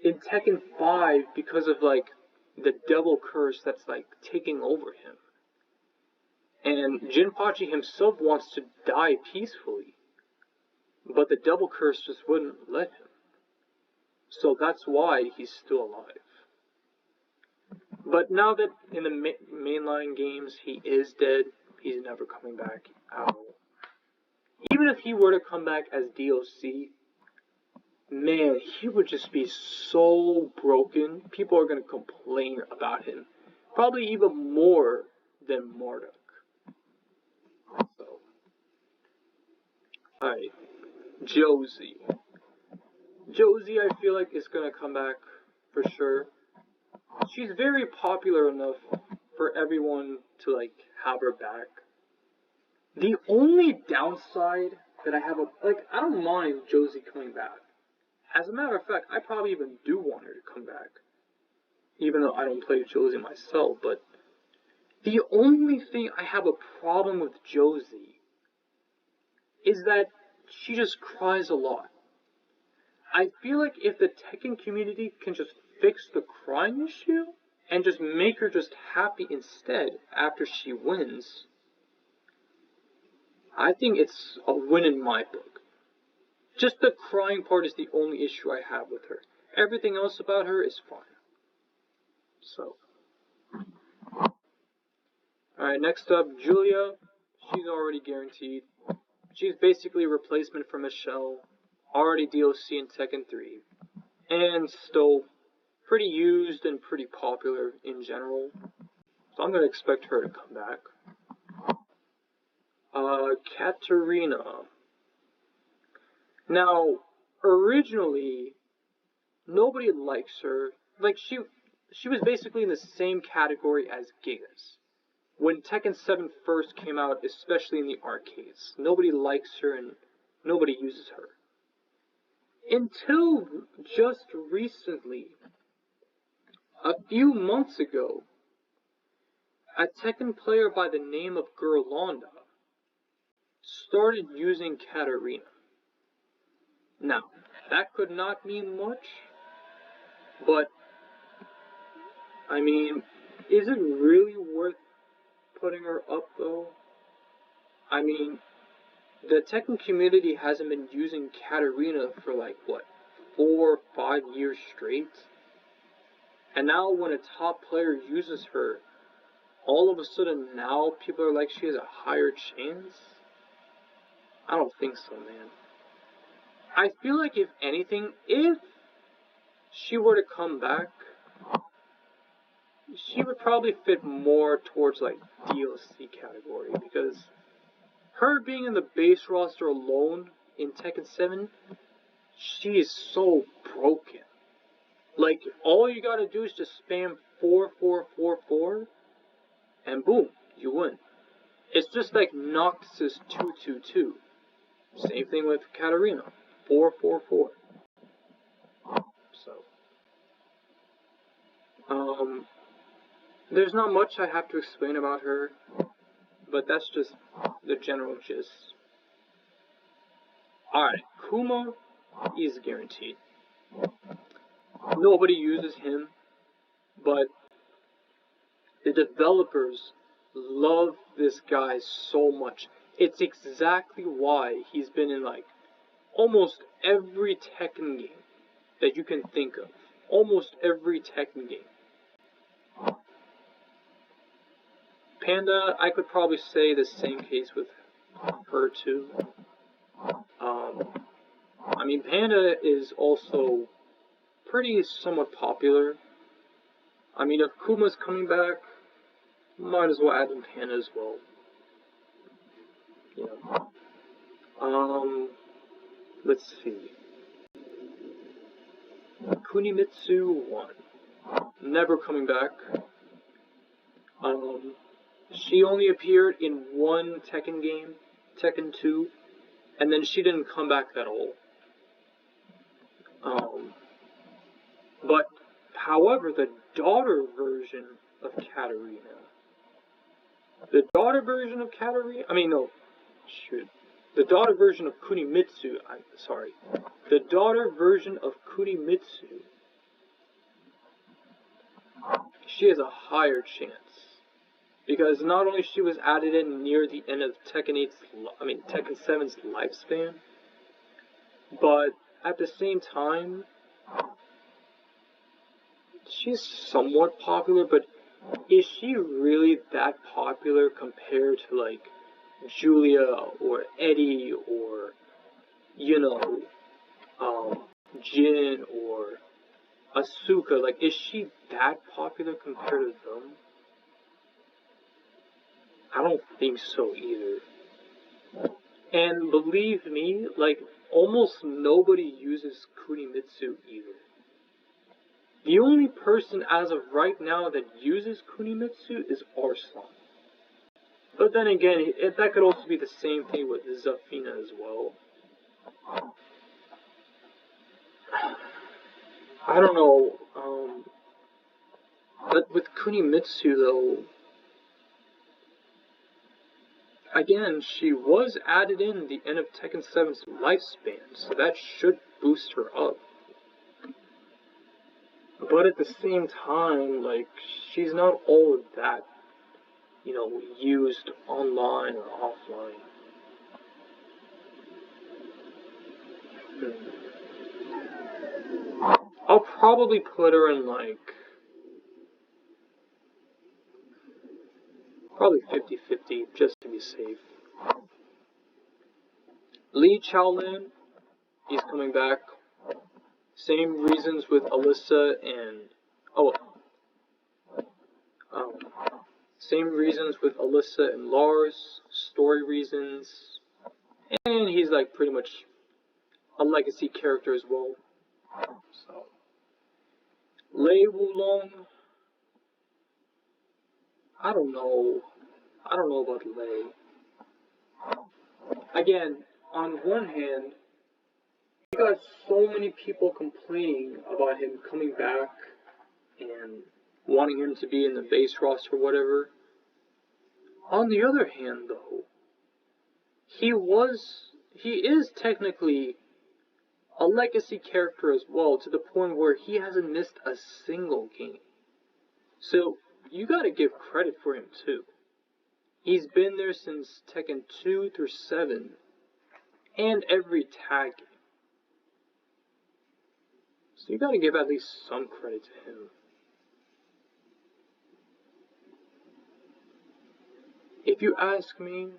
in Tekken 5 because of the devil curse that's taking over him. And Jinpachi himself wants to die peacefully, but the devil curse just wouldn't let him. So that's why he's still alive. But now that in the mainline games he is dead, he's never coming back at all. Even if he were to come back as DLC, man, he would just be so broken. People are going to complain about him. Probably even more than Marduk. So, alright. Josie. Josie, I feel like, is going to come back for sure. She's very popular enough for everyone to, have her back. The only downside that I have, I don't mind Josie coming back. As a matter of fact, I probably even do want her to come back. Even though I don't play Josie myself, but the only thing I have a problem with Josie is that she just cries a lot. I feel like if the Tekken community can just fix the crying issue and just make her just happy instead after she wins, I think it's a win in my book. Just the crying part is the only issue I have with her. Everything else about her is fine. So, alright, next up, Julia. She's already guaranteed. She's basically a replacement for Michelle. already DLC in Tekken 3, and still pretty used and pretty popular in general. So I'm gonna expect her to come back. Katarina. Now, originally, nobody likes her. Like, she was basically in the same category as Gigas. When Tekken 7 first came out, especially in the arcades, nobody likes her and nobody uses her. Until just recently, a few months ago, a Tekken player by the name of Gerlonda started using Katarina. Now, that could not mean much, but, I mean, is it really worth putting her up, though? I mean, the Tekken community hasn't been using Katarina for, like, what, 4 or 5 years straight? And now when a top player uses her, all of a sudden now people are like she has a higher chance? I don't think so, man. I feel like if anything, if she were to come back, she would probably fit more towards like DLC category, because her being in the base roster alone in Tekken 7, she is so broken. Like, all you gotta do is just spam 4-4-4-4, and boom, you win. It's just like Noctis' 2-2-2. Same thing with Katarina, 4-4-4. So, there's not much I have to explain about her, but that's just the general gist. Alright, Kuma is guaranteed. Nobody uses him, but the developers love this guy so much. It's exactly why he's been in like almost every Tekken game that you can think of. Almost every Tekken game. Panda, I could probably say the same case with her too. I mean, Panda is also pretty somewhat popular. I mean, if Kuma's coming back, might as well add in Panda as well. You know. Let's see. Kunimitsu 1. Never coming back. She only appeared in one Tekken game, Tekken 2, and then she didn't come back at all. But, however, the daughter version of Katarina, the daughter version of Kunimitsu, the daughter version of Kunimitsu, she has a higher chance. Because not only she was added in near the end of Tekken 7's lifespan, but at the same time, she's somewhat popular, but is she really that popular compared to like Julia or Eddie or, you know, Jin or Asuka? Like, is she that popular compared to them? I don't think so either. And believe me, like, almost nobody uses Kunimitsu either. The only person as of right now that uses Kunimitsu is Arslan. But then again, that could also be the same thing with Zafina as well. I don't know, but with Kunimitsu though, again, she was added in the end of Tekken 7's lifespan, so that should boost her up. But at the same time, like, she's not all of that, you know, used online or offline. I'll probably put her in, like, probably 50-50, just to be safe. Lee Chaolin, He's coming back. Same reasons with Alyssa and oh, um, same reasons with Alyssa and Lars. Story reasons, and he's like pretty much a legacy character as well. So Lei Wulong, I don't know. I don't know about Lei. Again, on one hand, you got so many people complaining about him coming back and wanting him to be in the base roster or whatever. On the other hand, though, he is technically a legacy character as well, to the point where he hasn't missed a single game. So, you gotta give credit for him too. He's been there since Tekken 2 through 7, and every tag game. So you gotta give at least some credit to him. If you ask me,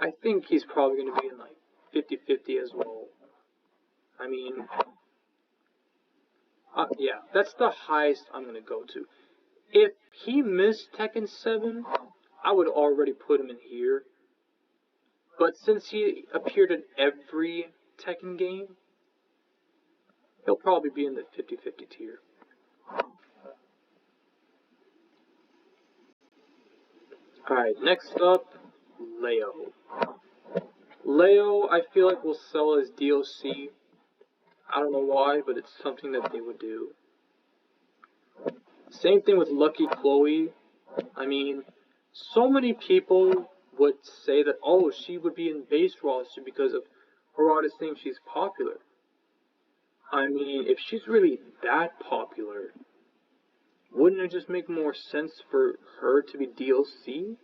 I think he's probably gonna be in like 50-50 as well. I mean, yeah, that's the highest I'm gonna go to. If he missed Tekken 7, I would already put him in here. But since he appeared in every Tekken game, he'll probably be in the 50-50 tier. Alright, next up, Leo. Leo, I feel like will sell as DLC. I don't know why, but it's something that they would do. Same thing with Lucky Chloe. I mean, so many people would say that, oh, she would be in base roster because of her artist saying she's popular. I mean, if she's really that popular, wouldn't it just make more sense for her to be DLC?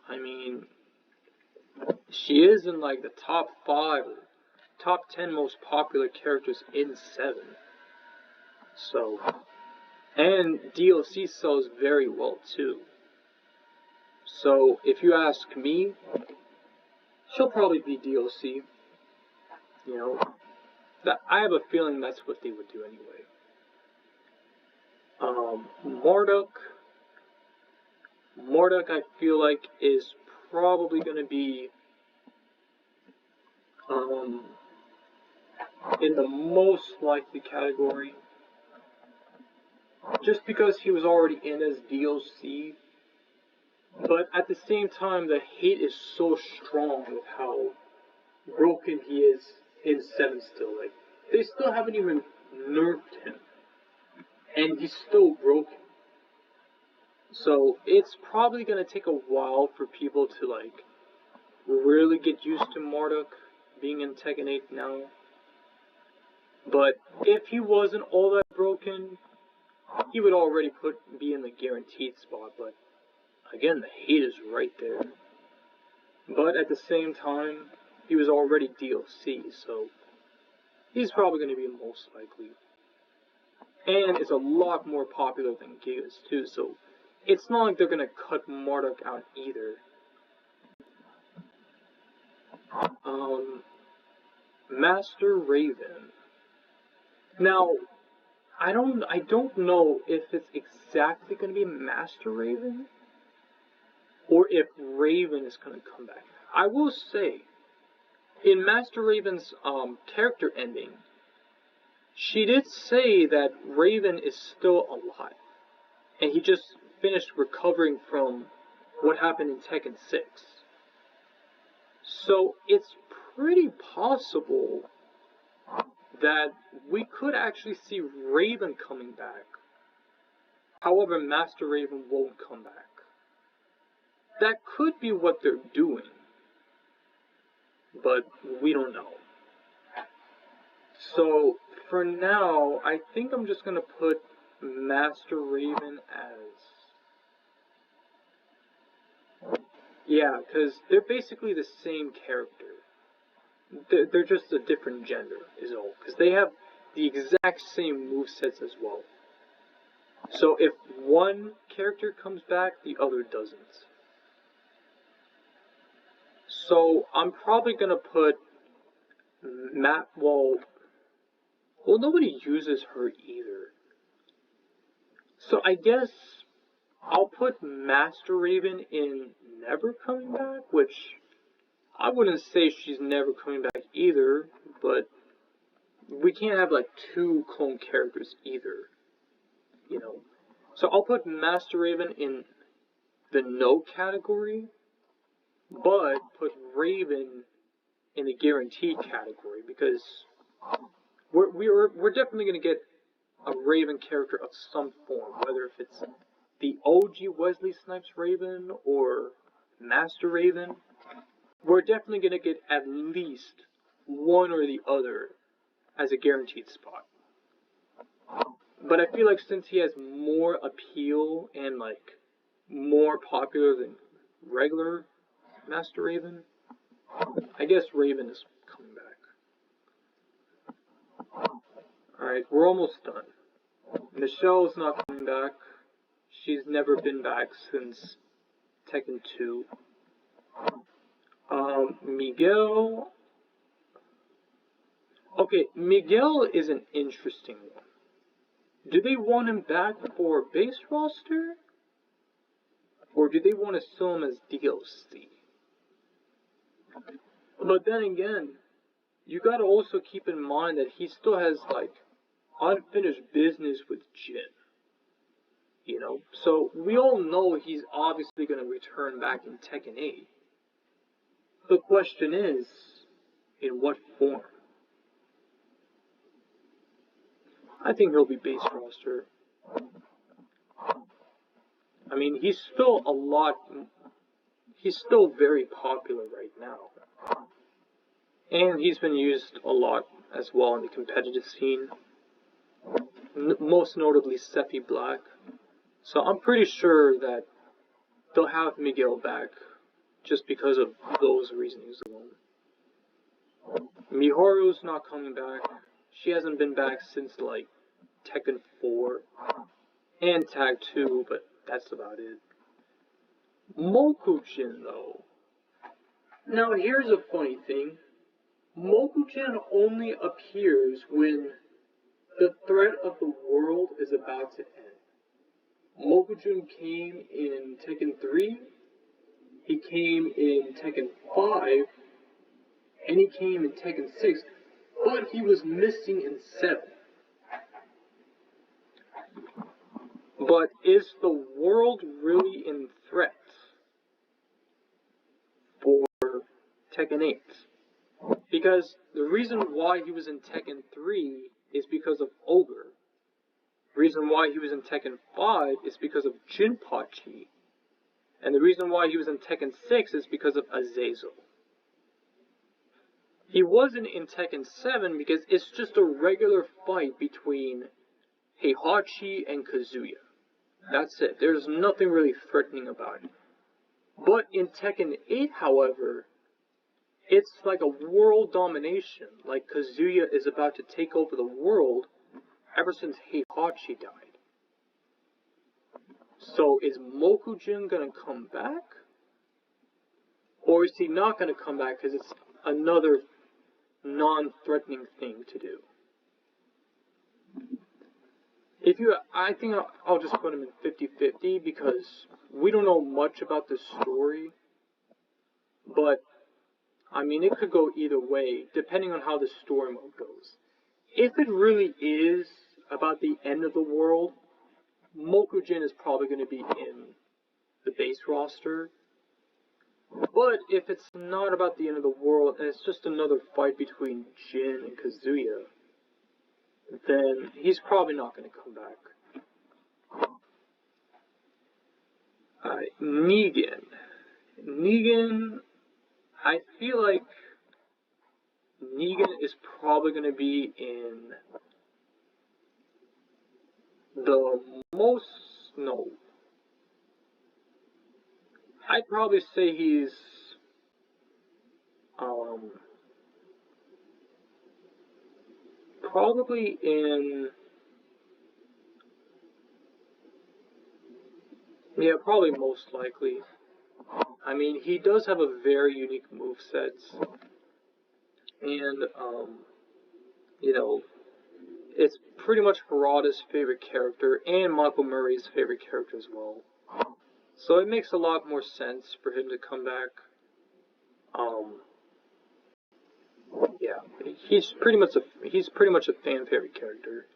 I mean, she is in like the top 5, top 10 most popular characters in 7. So, and DLC sells very well too. So, if you ask me, she'll probably be DLC. You know, I have a feeling that's what they would do anyway. Marduk, I feel like is probably going to be in the most likely category, just because he was already in as DLC. But at the same time, the hate is so strong with how broken he is in 7 still. Like, they still haven't even nerfed him, and he's still broken. So it's probably gonna take a while for people to like really get used to Marduk being in Tekken 8 now. But if he wasn't all that broken, he would already be in the guaranteed spot. But again, the hate is right there. But at the same time, he was already DLC, so he's probably going to be most likely. And it's a lot more popular than Gigas too, so it's not like they're going to cut Marduk out either. Master Raven. Now, I don't know if it's exactly going to be Master Raven, or if Raven is going to come back. I will say, in Master Raven's character ending, she did say that Raven is still alive, and he just finished recovering from what happened in Tekken 6. So it's pretty possible that we could actually see Raven coming back. However, Master Raven won't come back. That could be what they're doing, but we don't know. So, for now, I think I'm just going to put Master Raven as... Yeah, because they're basically the same character. They're just a different gender, is all. Because they have the exact same movesets as well. So if one character comes back, the other doesn't. So I'm probably gonna put Matt. Well, nobody uses her either. So I guess I'll put Master Raven in Never Coming Back, which I wouldn't say she's never coming back either, but we can't have like two clone characters either, you know. So I'll put Master Raven in the no category, but put Raven in the guaranteed category because we're definitely gonna get a Raven character of some form, whether if it's the OG Wesley Snipes Raven or Master Raven. We're definitely gonna get at least one or the other as a guaranteed spot. But I feel like since he has more appeal and like more popular than regular Master Raven, I guess Raven is coming back. Alright, we're almost done. Michelle's not coming back. She's never been back since Tekken 2. Miguel. Okay, Miguel is an interesting one. Do they want him back for base roster? Or do they want to sell him as DLC? But then again, you gotta also keep in mind that he still has, like, unfinished business with Jin. You know? So, we all know he's obviously gonna return back in Tekken 8. The question is, in what form? I think he'll be base roster. I mean, he's still very popular right now. And he's been used a lot as well in the competitive scene. Most notably Sephi Black. So I'm pretty sure that they'll have Miguel back just because of those reasons alone. Mihoru's not coming back. She hasn't been back since like Tekken 4 and Tag 2, but that's about it. Mokujin though. Now here's a funny thing. Mokujin only appears when the threat of the world is about to end. Mokujin came in Tekken 3, he came in Tekken 5, and he came in Tekken 6, but he was missing in 7. But is the world really in threat for Tekken 8? Because the reason why he was in Tekken 3 is because of Ogre. The reason why he was in Tekken 5 is because of Jinpachi. And the reason why he was in Tekken 6 is because of Azazel. He wasn't in Tekken 7 because it's just a regular fight between Heihachi and Kazuya. That's it. There's nothing really threatening about it. But in Tekken 8, however, it's like a world domination. Like Kazuya is about to take over the world ever since Heihachi died. So is Mokujin gonna come back? Or is he not gonna come back because it's another non-threatening thing to do? I think I'll just put him in 50-50 because we don't know much about the story. But, I mean, it could go either way, depending on how the story mode goes. If it really is about the end of the world, Mokujin is probably going to be in the base roster. But if it's not about the end of the world, and it's just another fight between Jin and Kazuya, then he's probably not going to come back. Negan. Negan, I feel like Negan is probably going to be in the most, no. I'd probably say he's, probably in, yeah, probably most likely. I mean, he does have a very unique moveset, and you know, it's pretty much Harada's favorite character and Michael Murray's favorite character as well. So it makes a lot more sense for him to come back. Yeah, he's pretty much a fan favorite character.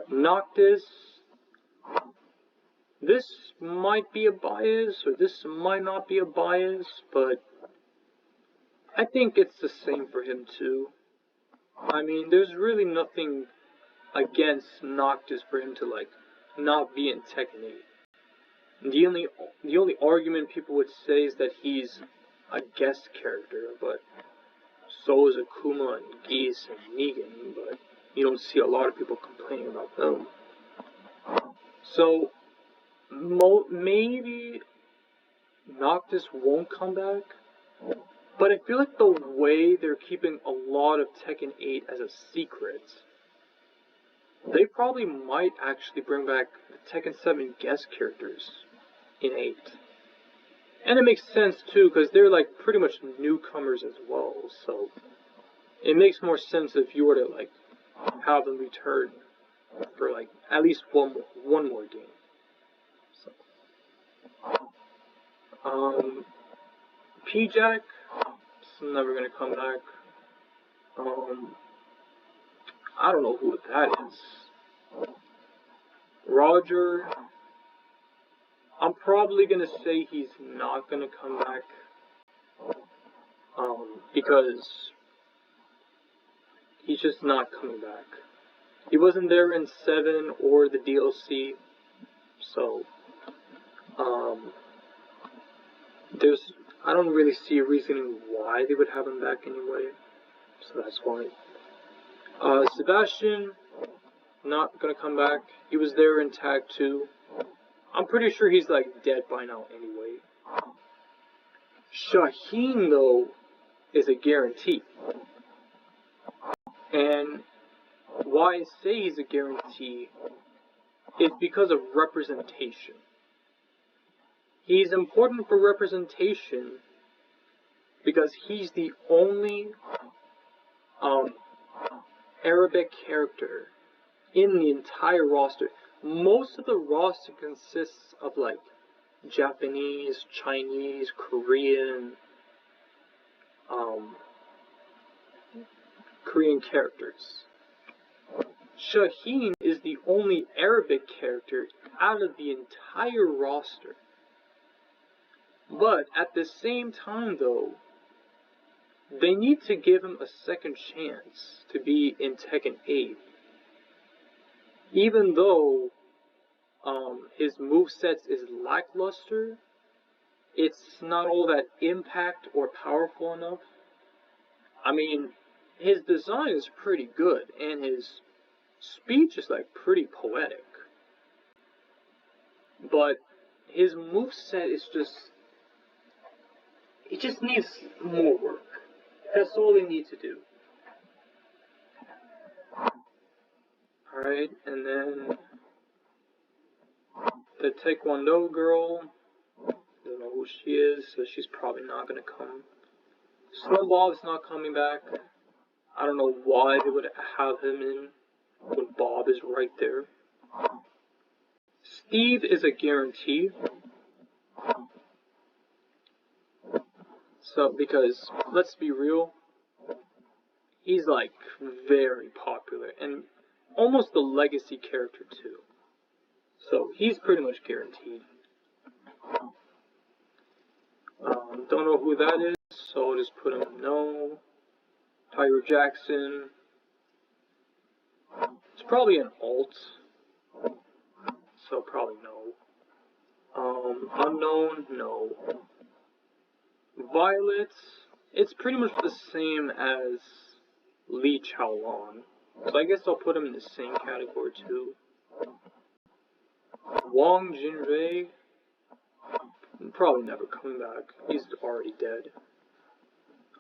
Noctis, this might be a bias or this might not be a bias, but I think it's the same for him too. I mean, there's really nothing against Noctis for him to like not be in Tekken 8. The only argument people would say is that he's a guest character, but so is Akuma and Geese and Negan, but you don't see a lot of people complaining about them. So maybe Noctis won't come back, but I feel like the way they're keeping a lot of Tekken 8 as a secret, they probably might actually bring back the Tekken 7 guest characters in 8. And it makes sense too, because they're like pretty much newcomers as well, so it makes more sense if you were to like have them return for like at least one more game. So, P-Jack is never gonna come back. I don't know who that is. Roger, I'm probably gonna say he's not gonna come back. Because he's just not coming back. He wasn't there in 7 or the DLC, so I don't really see a reason why they would have him back anyway, so that's why. Sebastian, not gonna come back. He was there in Tag 2. I'm pretty sure he's like dead by now anyway. Shaheen though is a guarantee. And why I say he's a guarantee is because of representation. He's important for representation because he's the only Arabic character in the entire roster. Most of the roster consists of like Japanese, Chinese, Korean characters. Shaheen is the only Arabic character out of the entire roster. But at the same time though, they need to give him a second chance to be in Tekken 8. Even though his movesets is lackluster, it's not all that impact or powerful enough. I mean, his design is pretty good, and his speech is like pretty poetic. But his moveset is it just needs more work. That's all they need to do. Alright, and then the Taekwondo girl, don't know who she is, so she's probably not gonna come. Snowball's not coming back. I don't know why they would have him in when Bob is right there. Steve is a guarantee. So, because, let's be real, he's like very popular and almost a legacy character too. So, he's pretty much guaranteed. Don't know who that is, so I'll just put him no. Tiger Jackson. It's probably an alt, so probably no. Unknown, no. Violet, it's pretty much the same as Li Chaolan, so I guess I'll put him in the same category too. Wang Jinrei, probably never coming back. He's already dead.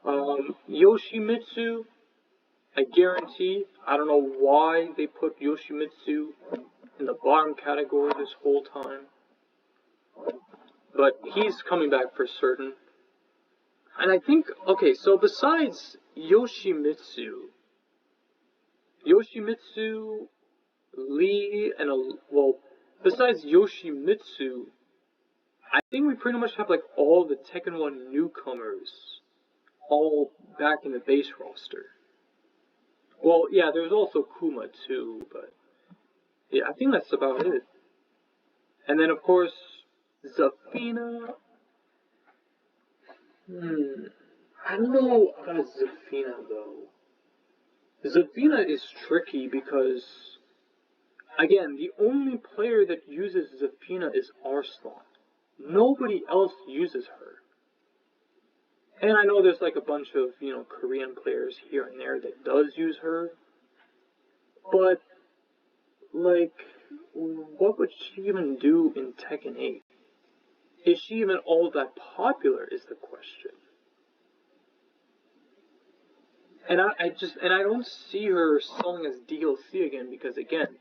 Yoshimitsu, I guarantee. I don't know why they put Yoshimitsu in the bottom category this whole time. but he's coming back for certain. And I think, okay, so besides Yoshimitsu, Lee, well, besides Yoshimitsu, I think we pretty much have like all the Tekken 1 newcomers all back in the base roster. Well, yeah, there's also Kuma too, but yeah, I think that's about it. And then of course, Zafina. I don't know about Zafina though. Zafina is tricky because, again, the only player that uses Zafina is Arslan. Nobody else uses her. And I know there's like a bunch of, Korean players here and there that does use her. But, like, what would she even do in Tekken 8? Is she even all that popular is the question. And I don't see her selling as DLC again because, again,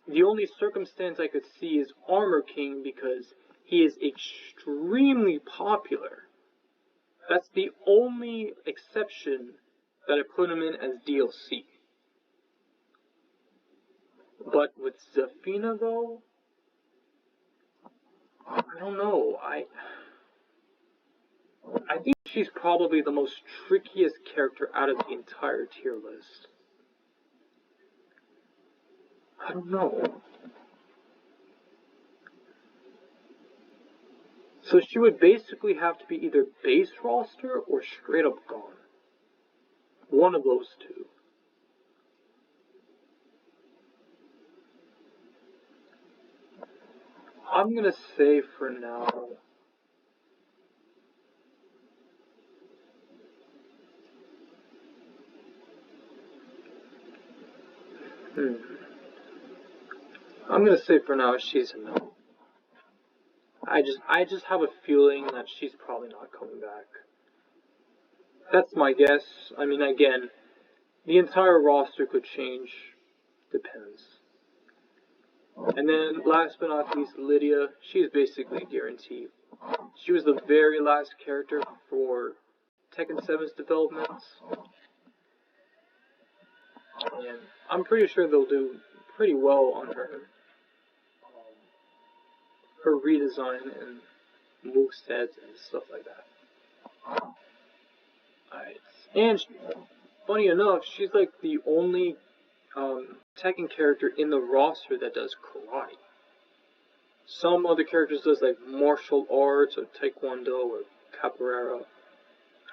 the only circumstance I could see is Armor King because he is extremely popular. That's the only exception that I put him in as DLC. But with Zafina though, I don't know. I think she's probably the most trickiest character out of the entire tier list. I don't know. So she would basically have to be either base roster or straight up gone. One of those two. I'm gonna say for now, I'm gonna say for now she's a no. I just have a feeling that she's probably not coming back. That's my guess. I mean, again, the entire roster could change. Depends. And then, last but not least, Lydia. She's basically a guarantee. She was the very last character for Tekken 7's developments. And I'm pretty sure they'll do pretty well on her redesign and movesets and stuff like that. Alright. And funny enough, she's like the only Tekken character in the roster that does karate. Some other characters does like martial arts or taekwondo or capoeira.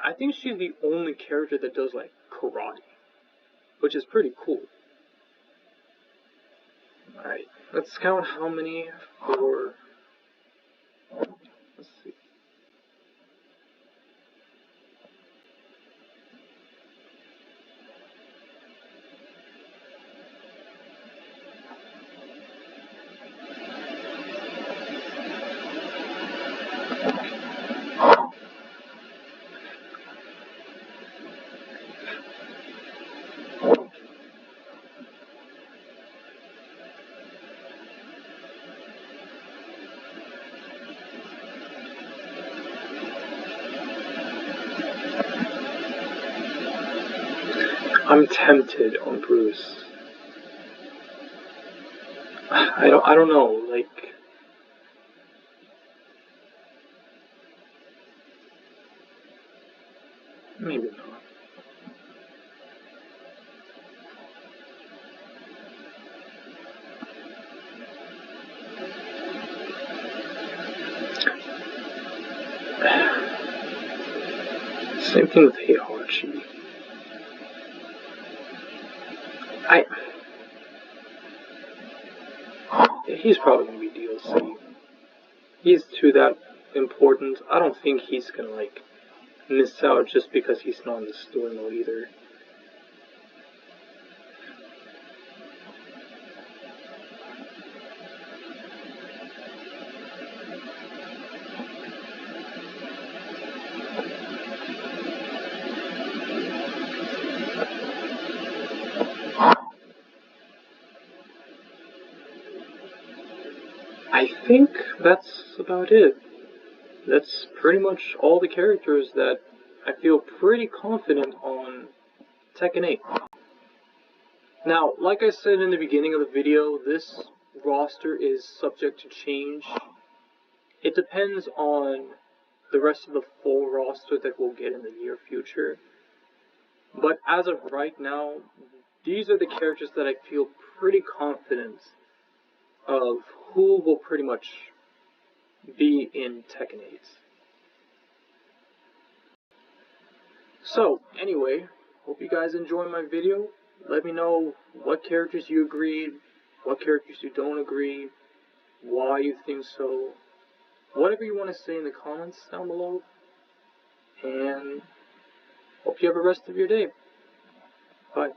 I think she's the only character that does like karate, which is pretty cool. Alright, let's count how many for... Let's see. I'm tempted on Bruce. I don't know, like... Maybe not. Same thing with Heihachi. He's probably gonna be DLC. He's too that important. I don't think he's gonna like miss out just because he's not in the story mode either. I think that's about it. That's pretty much all the characters that I feel pretty confident on Tekken 8. Now, like I said in the beginning of the video, this roster is subject to change. It depends on the rest of the full roster that we'll get in the near future. But as of right now, these are the characters that I feel pretty confident of who will pretty much be in Tekken 8. So, anyway, hope you guys enjoyed my video. Let me know what characters you agreed, what characters you don't agree, why you think so. Whatever you want to say in the comments down below. And hope you have a rest of your day. Bye.